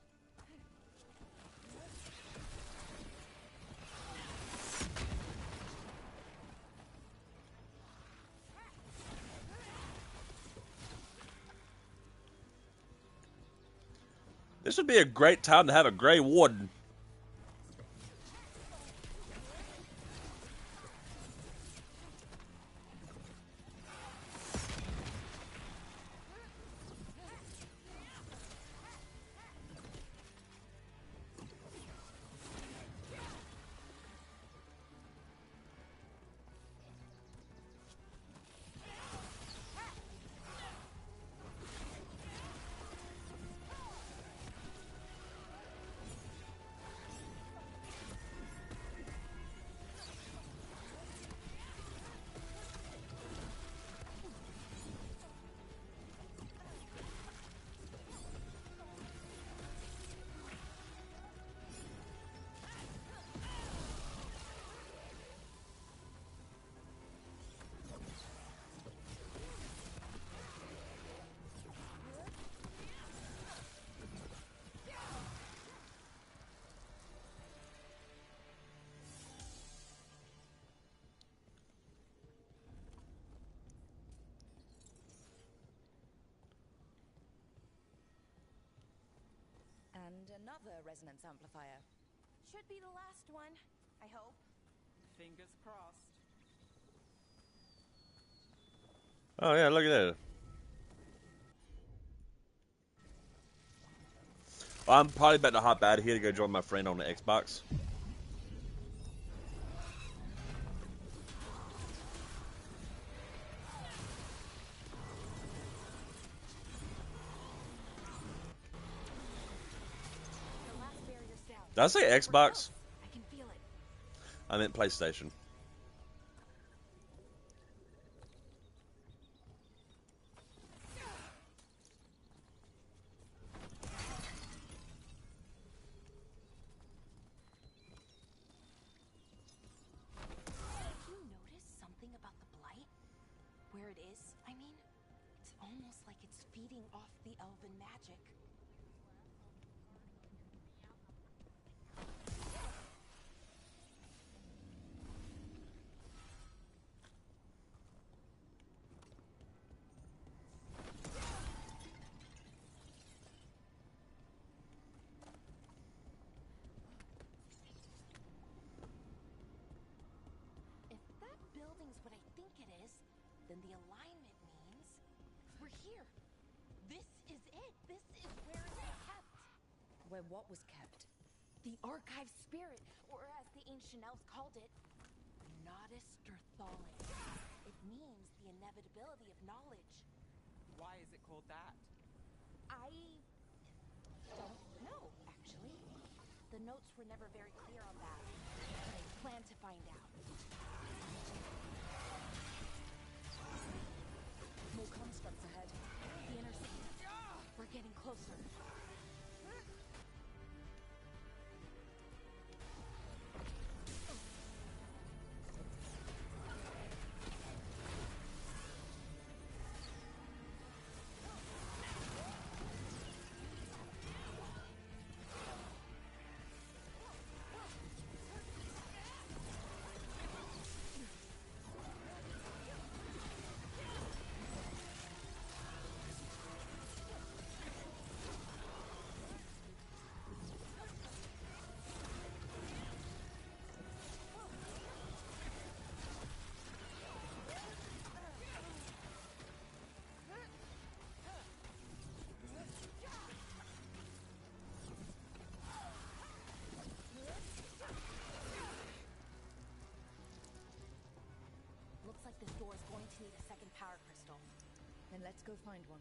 This would be a great time to have a Grey Warden. And another resonance amplifier. Should be the last one, I hope. Fingers crossed. Oh yeah, look at that. I'm probably about to hop out of here to go join my friend on the Xbox. The last barrier's down. Did I say We're Xbox? close. I can feel it. I meant PlayStation. Have you noticed something about the blight? Where it is, I mean? It's almost like it's feeding off the elven magic. If that building's what I think it is, then the alignment means we're here. This is it. This is where it's kept. Where what was kept? The archive spirit, or as the ancient elves called it, Nodus Derthalic. It means the inevitability of knowledge. Why is it called that? I don't know, actually. The notes were never very clear on that, but I plan to find out. More constructs ahead. The inner city. We're getting closer. Looks like this door is going to need a second power crystal. Then let's go find one.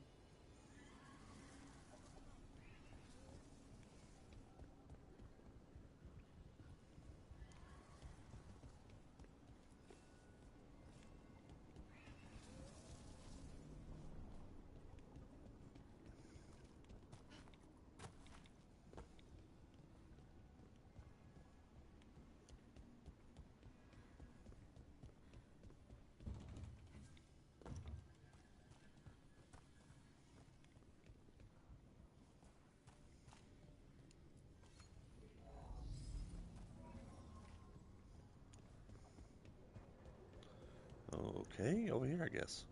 Okay, over here, I guess.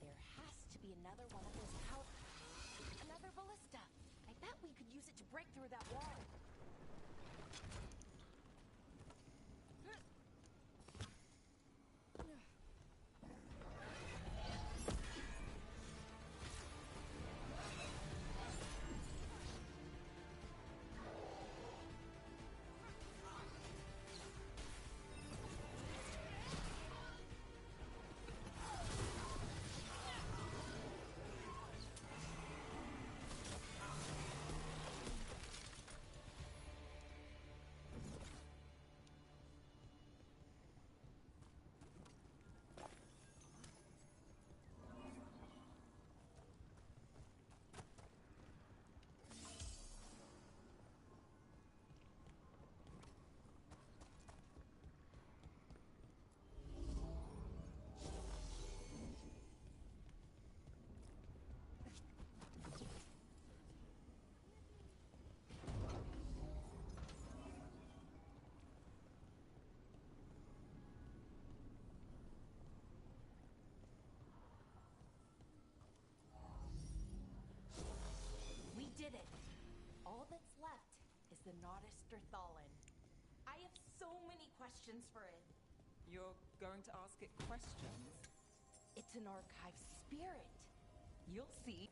There has to be another one of those another ballista. I bet we could use it to break through that wall. the Naughtisterthallen? I have so many questions for it. You're going to ask it questions? It's an archive spirit. You'll see.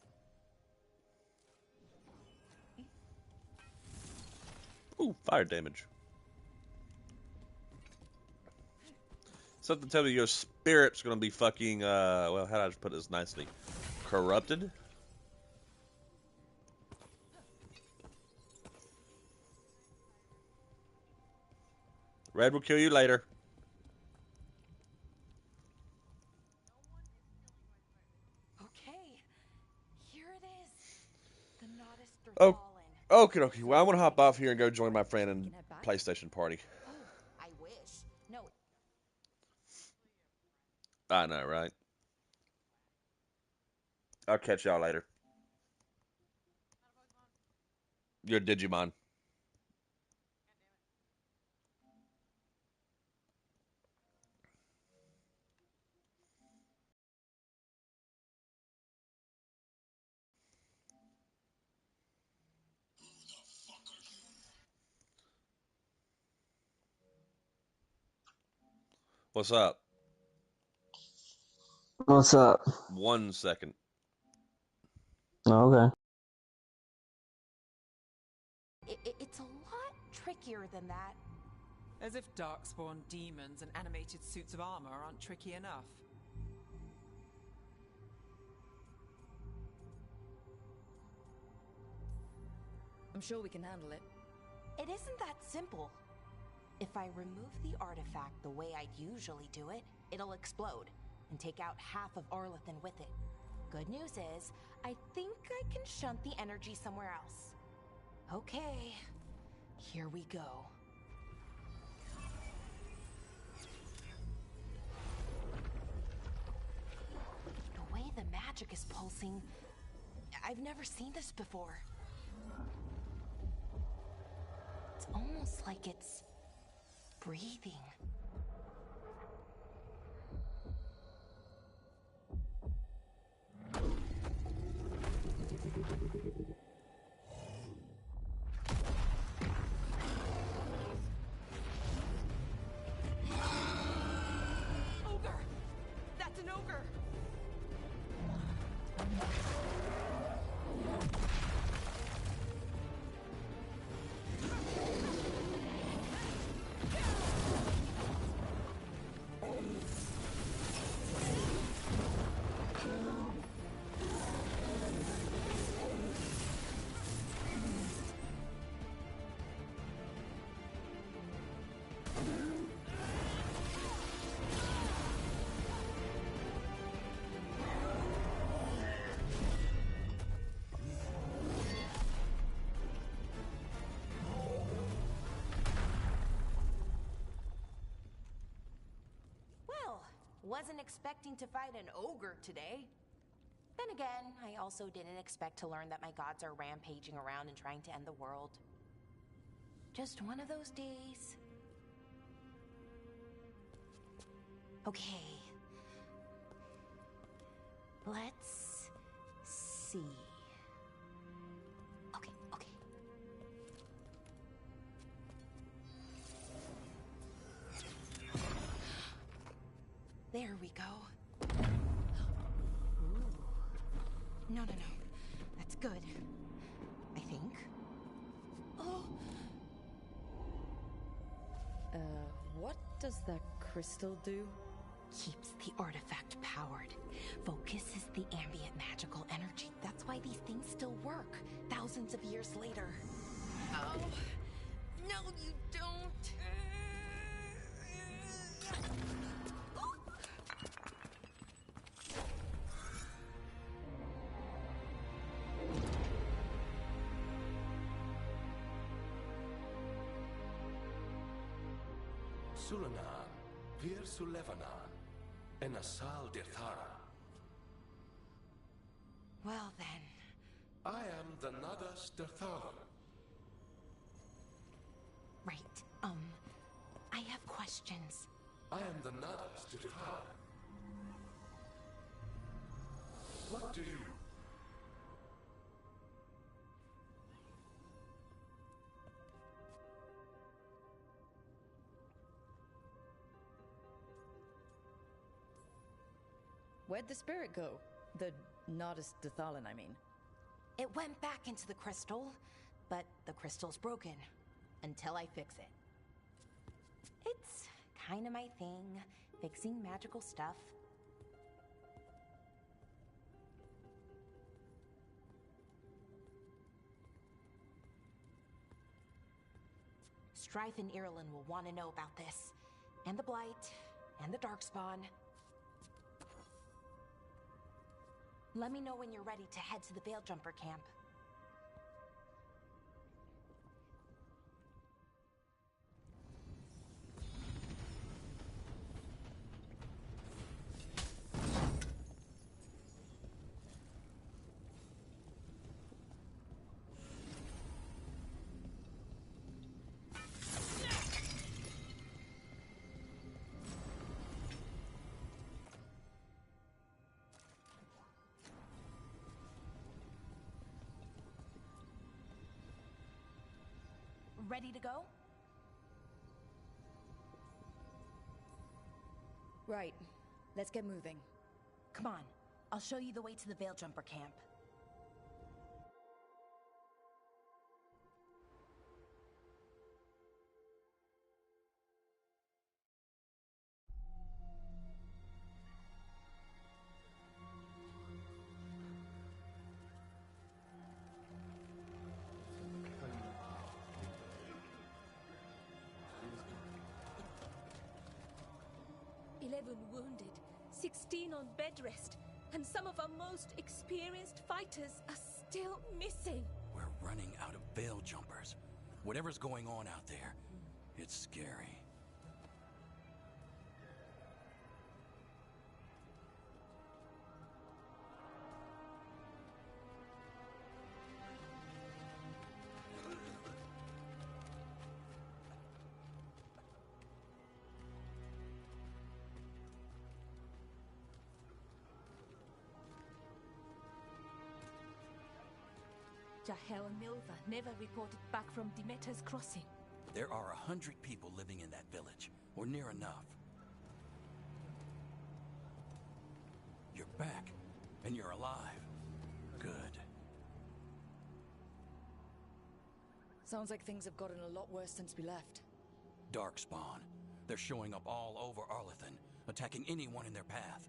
Ooh, fire damage. Something tell me your spirit's gonna be fucking, well, how do I just put this nicely? Corrupted? Red will kill you later. Okay, here it is. The Oh, Naughtisterthallen. okay. Well, I'm gonna hop off here and go join my friend in PlayStation party. Oh, I wish. No, I know, right? I'll catch y'all later. Your Digimon. What's up? What's up? 1 second. Oh, okay. it's a lot trickier than that. As if darkspawn demons and animated suits of armor aren't tricky enough. I'm sure we can handle it. It isn't that simple. If I remove the artifact the way I'd usually do it, it'll explode and take out half of Arlathan with it. Good news is, I think I can shunt the energy somewhere else. Okay, here we go. The way the magic is pulsing, I've never seen this before. It's almost like it's breathing. Ogre! That's an ogre! Wasn't expecting to fight an ogre today. Then again, I also didn't expect to learn that my gods are rampaging around and trying to end the world. Just one of those days. Okay. Let's see. Okay. There we go. Ooh. No. That's good. I think. Oh. What does that crystal do? Keeps the artifact powered. Focuses the ambient magical energy. That's why these things still work, thousands of years later. Oh. No, you don't. Sulanan, Vir Sulevanan, and Asal Dirthara. Well then. I am the Nadas Dirthara. Right. I have questions. I am the Nadas Dirthara. What do you... Where'd the spirit go? The Nardis Dathalan, I mean. It went back into the crystal, but the crystal's broken. Until I fix it. It's kind of my thing, fixing magical stuff. Strife and Irulan will want to know about this. And the Blight, and the Darkspawn. Let me know when you're ready to head to the Veilgjumper camp. Ready to go? Right. Let's get moving. Come on. I'll show you the way to the Veilgjumper camp. Wounded, 16 on bed rest, and some of our most experienced fighters are still missing. We're running out of veil jumpers. Whatever's going on out there, it's scary. Jahel and Milva never reported back from Demeter's crossing. There are 100 people living in that village, or near enough. You're back, and you're alive. Good. Sounds like things have gotten a lot worse since we left. Darkspawn. They're showing up all over Arlathan, attacking anyone in their path.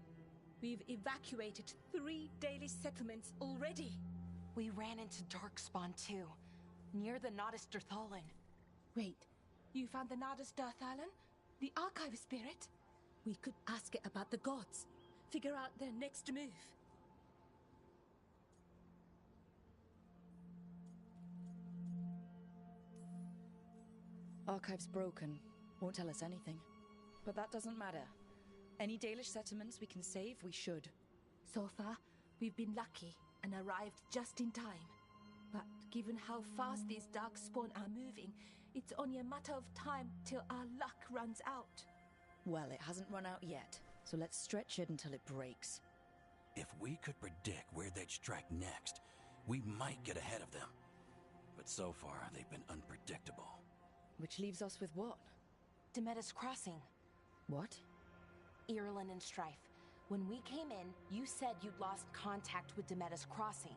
We've evacuated 3 Dalish settlements already. We ran into Darkspawn too, near the Nardis Dathalan. Wait, you found the Nardis Dathalan? The archive spirit? We could ask it about the gods, figure out their next move. Archive's broken. Won't tell us anything. But that doesn't matter. Any Dalish settlements we can save, we should. So far, we've been lucky and arrived just in time. But given how fast these Darkspawn are moving, it's only a matter of time till our luck runs out. Well, it hasn't run out yet, so let's stretch it until it breaks. If we could predict where they'd strike next, we might get ahead of them. But so far, they've been unpredictable. Which leaves us with what? Demeter's crossing. What? Irulan and Strife. When we came in, you said you'd lost contact with Demeter's crossing.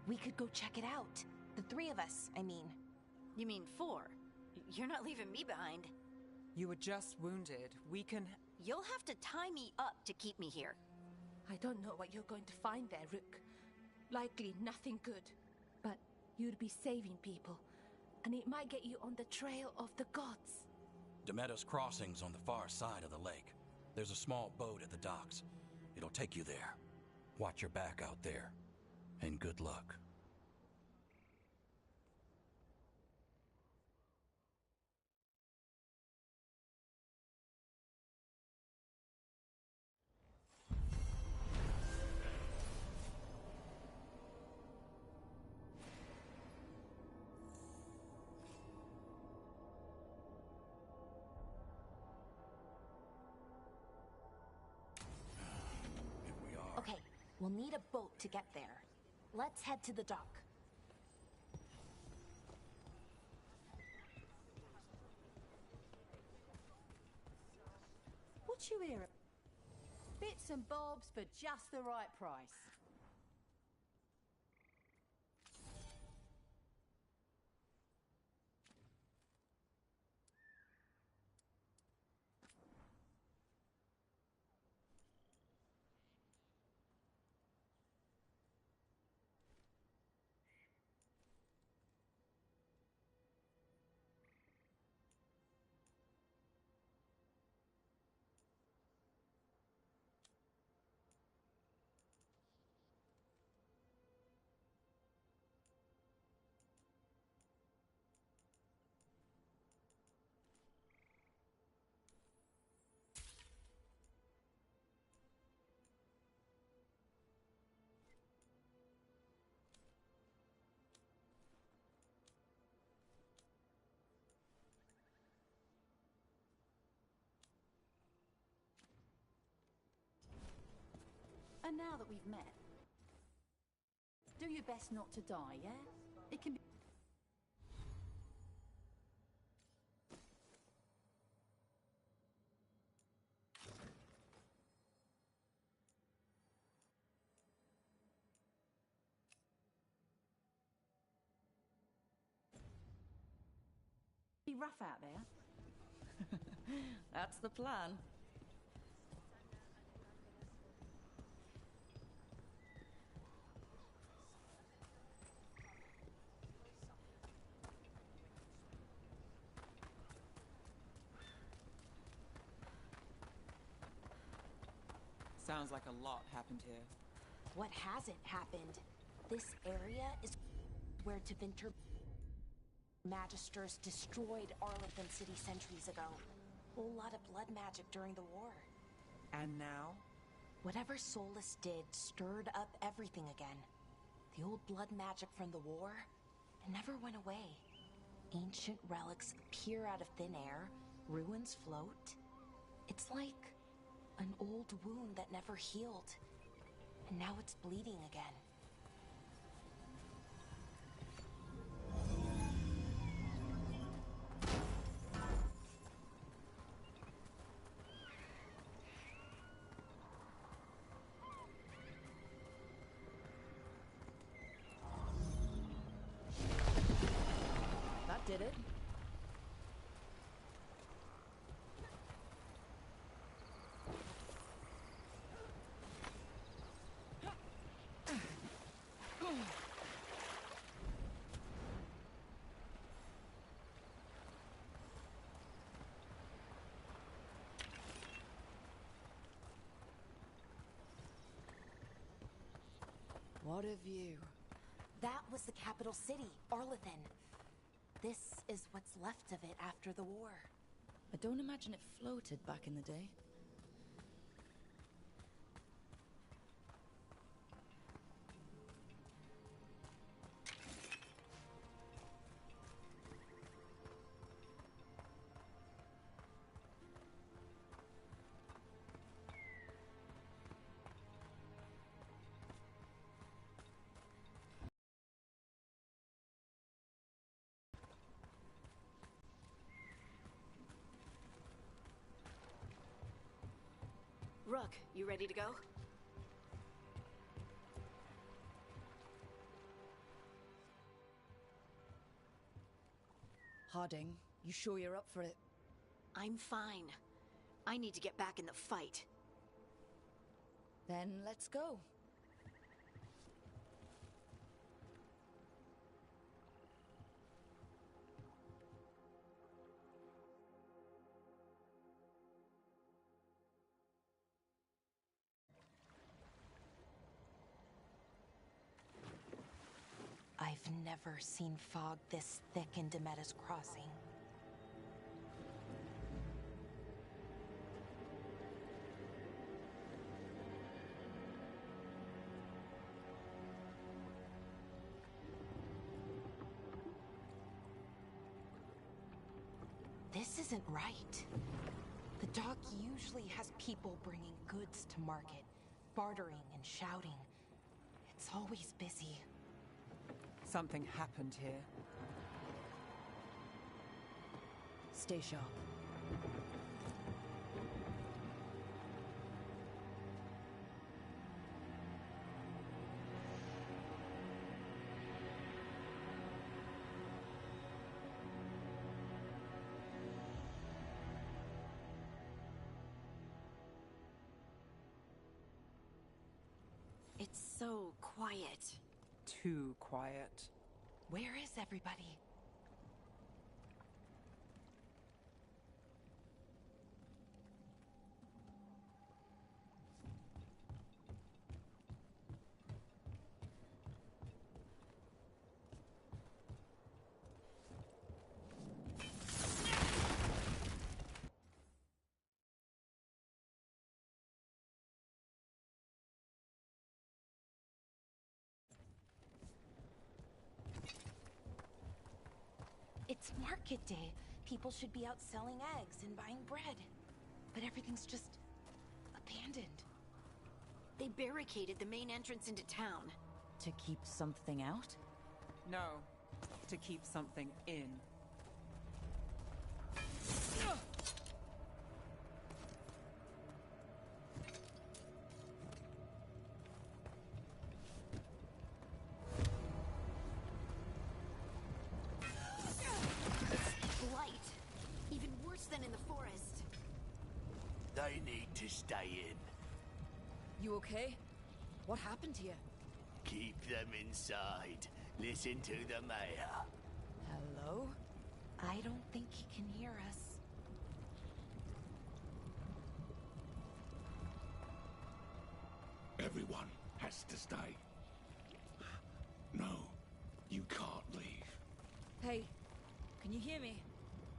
We could go check it out. The 3 of us, I mean. You mean 4? You're not leaving me behind. You were just wounded. We can... You'll have to tie me up to keep me here. I don't know what you're going to find there, Rook. Likely nothing good. But you'd be saving people, and it might get you on the trail of the gods. Demeter's crossing's on the far side of the lake. There's a small boat at the docks. It'll take you there. Watch your back out there. And good luck. Okay, we'll need a boat to get there. Let's head to the dock. What you hear? Bits and bobs for just the right price. And now that we've met, do your best not to die, yeah? It can be rough out there. That's the plan. Sounds like a lot happened here. What hasn't happened? This area is where Tevinter Magisters destroyed Arlethan City centuries ago. Whole lot of blood magic during the war. And now? Whatever Solus did stirred up everything again. The old blood magic from the war, it never went away. Ancient relics appear out of thin air, ruins float. It's like an old wound that never healed. And now it's bleeding again. That did it. What a view. That was the capital city, Arlethan. This is what's left of it after the war. I don't imagine it floated back in the day. Rook, you ready to go? Harding, you sure you're up for it? I'm fine. I need to get back in the fight. Then let's go. I've never seen fog this thick in Demetta's Crossing. This isn't right. The dock usually has people bringing goods to market, bartering and shouting. It's always busy. Something happened here. Stay sharp. so quiet. Too quiet. Where is everybody? It's market day. People should be out selling eggs and buying bread. But everything's just abandoned. They barricaded the main entrance into town. To keep something out? No, to keep something in. Blight. Even worse than in the forest. They need to stay in. You okay? What happened here? Keep them inside. Listen to the mayor. Hello? I don't think he can hear us. Everyone has to stay. No, you can't leave. Hey, can you hear me?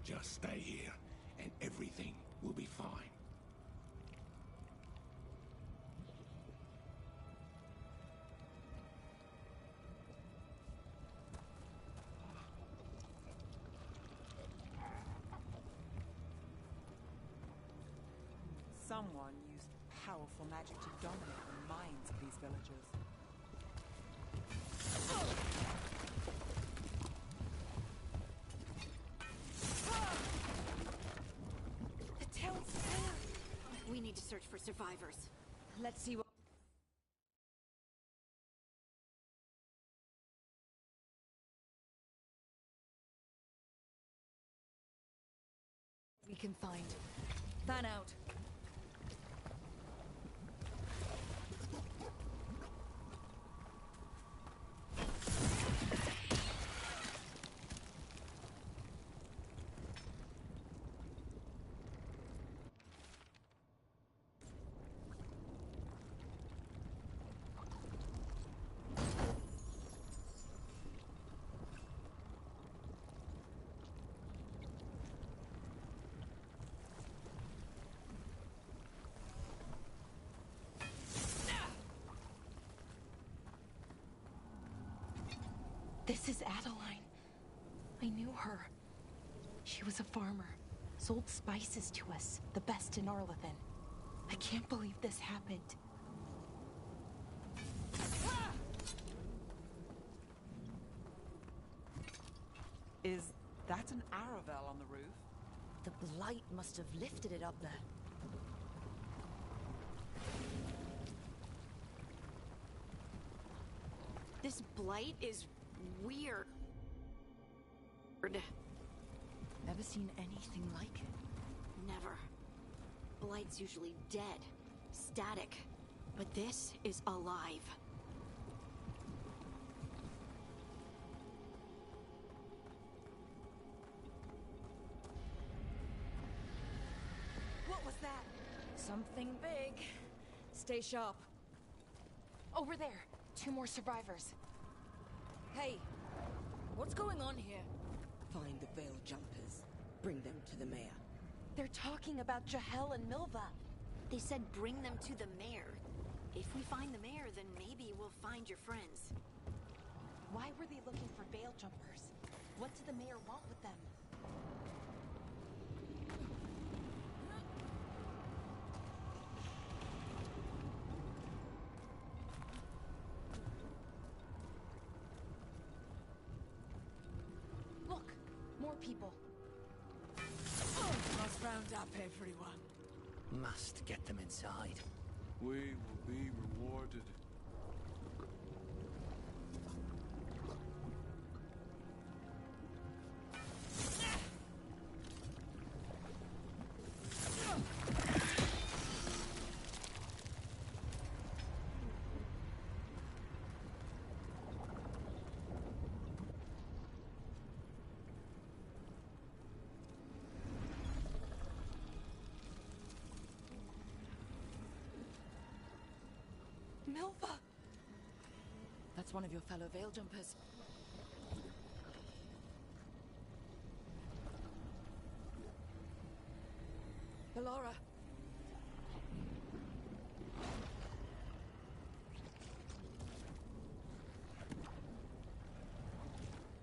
Just stay here, and everything will be fine. Someone used powerful magic to dominate the minds of these villagers. The town's full. We need to search for survivors. Let's see what... we can find. Fan out. This is Adeline. I knew her. She was a farmer. Sold spices to us, the best in Arlethan. I can't believe this happened. Is that an Aravel on the roof? The blight must have lifted it up there. This blight is weird. Never seen anything like it. Never. Blight's usually dead, static, but this is alive. What was that? Something big. Stay sharp. Over there, 2 more survivors. Hey, what's going on here? Find the Veil Jumpers. Bring them to the mayor. They're talking about Jahel and Milva. They said bring them to the mayor. If we find the mayor, then maybe we'll find your friends. Why were they looking for Veil Jumpers? What did the mayor want with them? Look, more people. Must round up everyone. Must get them inside. We will be rewarded. That's one of your fellow Veil Jumpers. Ballora.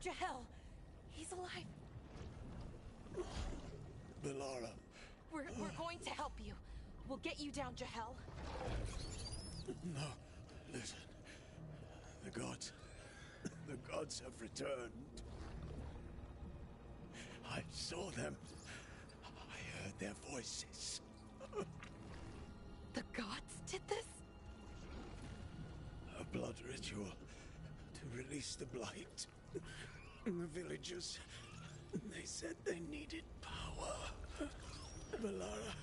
Jahel! He's alive! Ballora. We're going to help you. We'll get you down, Jahel. No, listen. The gods have returned. I saw them. I heard their voices. The gods did this? A blood ritual to release the blight. And the villagers, they said they needed power. Ballora,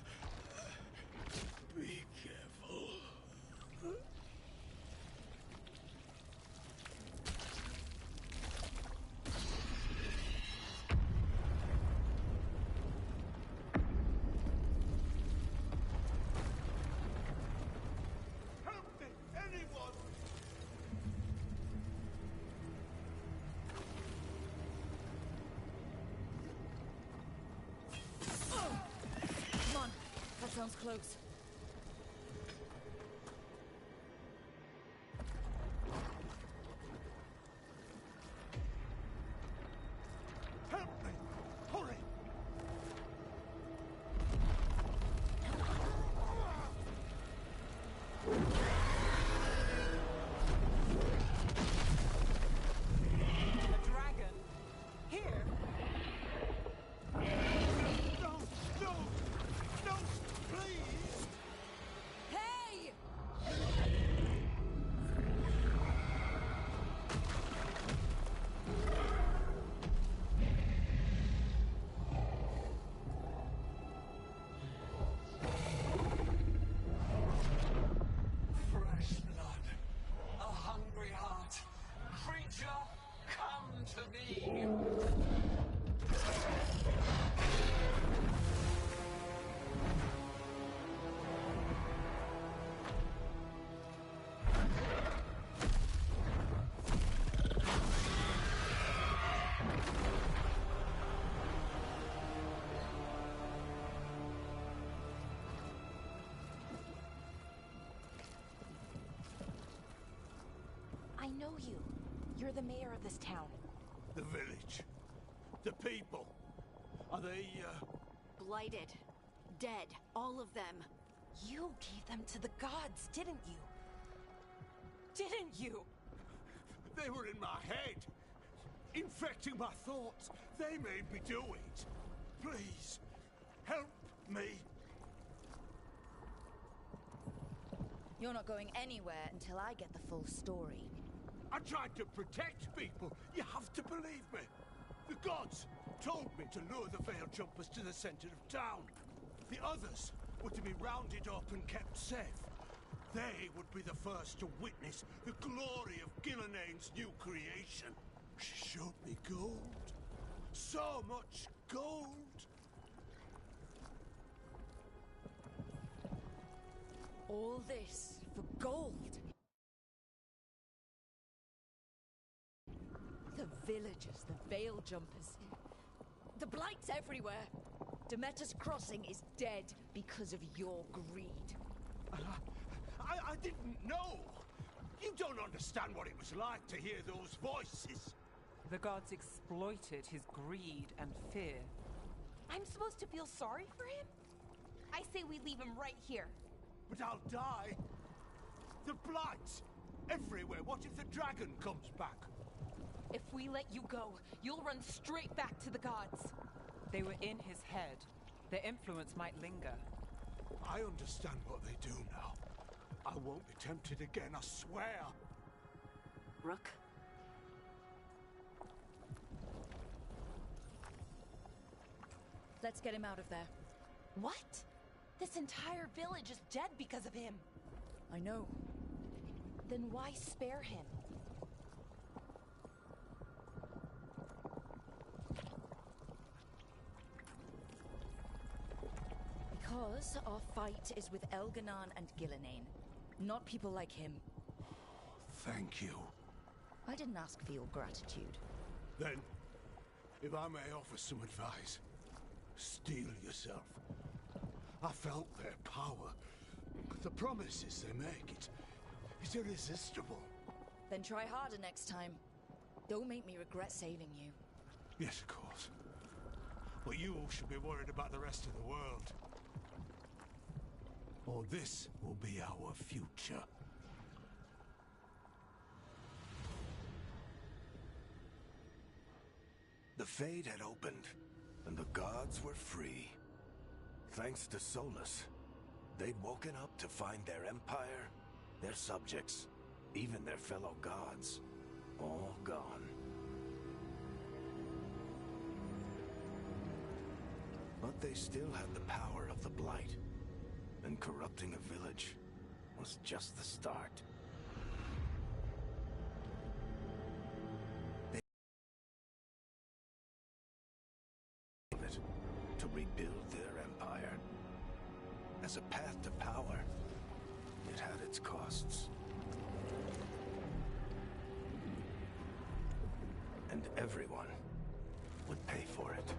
be careful. Help me! Anyone! Come on. That sounds close. Help me! Hurry! A dragon? Here? No! No! No! Please! Hey! Fresh blood, a hungry heart. Creature, come to me. I know you. You're the mayor of this town. The village. The people. Are they, Blighted. Dead. All of them. You gave them to the gods, didn't you? Didn't you? They were in my head. Infecting my thoughts. They made me do it. Please. Help me. You're not going anywhere until I get the full story. I tried to protect people. You have to believe me. The gods told me to lure the Veil Jumpers to the center of town. The others were to be rounded up and kept safe. They would be the first to witness the glory of Gilnenane's new creation. She showed me gold. So much gold. All this for gold. The villagers, the Veil Jumpers. The blight's everywhere. Demeter's Crossing is dead because of your greed. I didn't know. You don't understand what it was like to hear those voices. The gods exploited his greed and fear. I'm supposed to feel sorry for him? I say we leave him right here. But I'll die. The blight. Everywhere. What if the dragon comes back? If we let you go, you'll run straight back to the gods. They were in his head. Their influence might linger. I understand what they do now. I won't be tempted again, I swear. Rook? Let's get him out of there. What? This entire village is dead because of him. I know. Then why spare him? Because our fight is with Elganon and Gillenane, not people like him. Thank you. I didn't ask for your gratitude. Then, if I may offer some advice, steel yourself. I felt their power. The promises they make, it's irresistible. Then try harder next time. Don't make me regret saving you. Yes, of course. But you all should be worried about the rest of the world. Or this will be our future. The Fade had opened, and the gods were free. Thanks to Solus, they'd woken up to find their empire, their subjects, even their fellow gods, all gone. But they still had the power of the Blight, and corrupting a village was just the start. To rebuild their empire. As a path to power, it had its costs. And everyone would pay for it.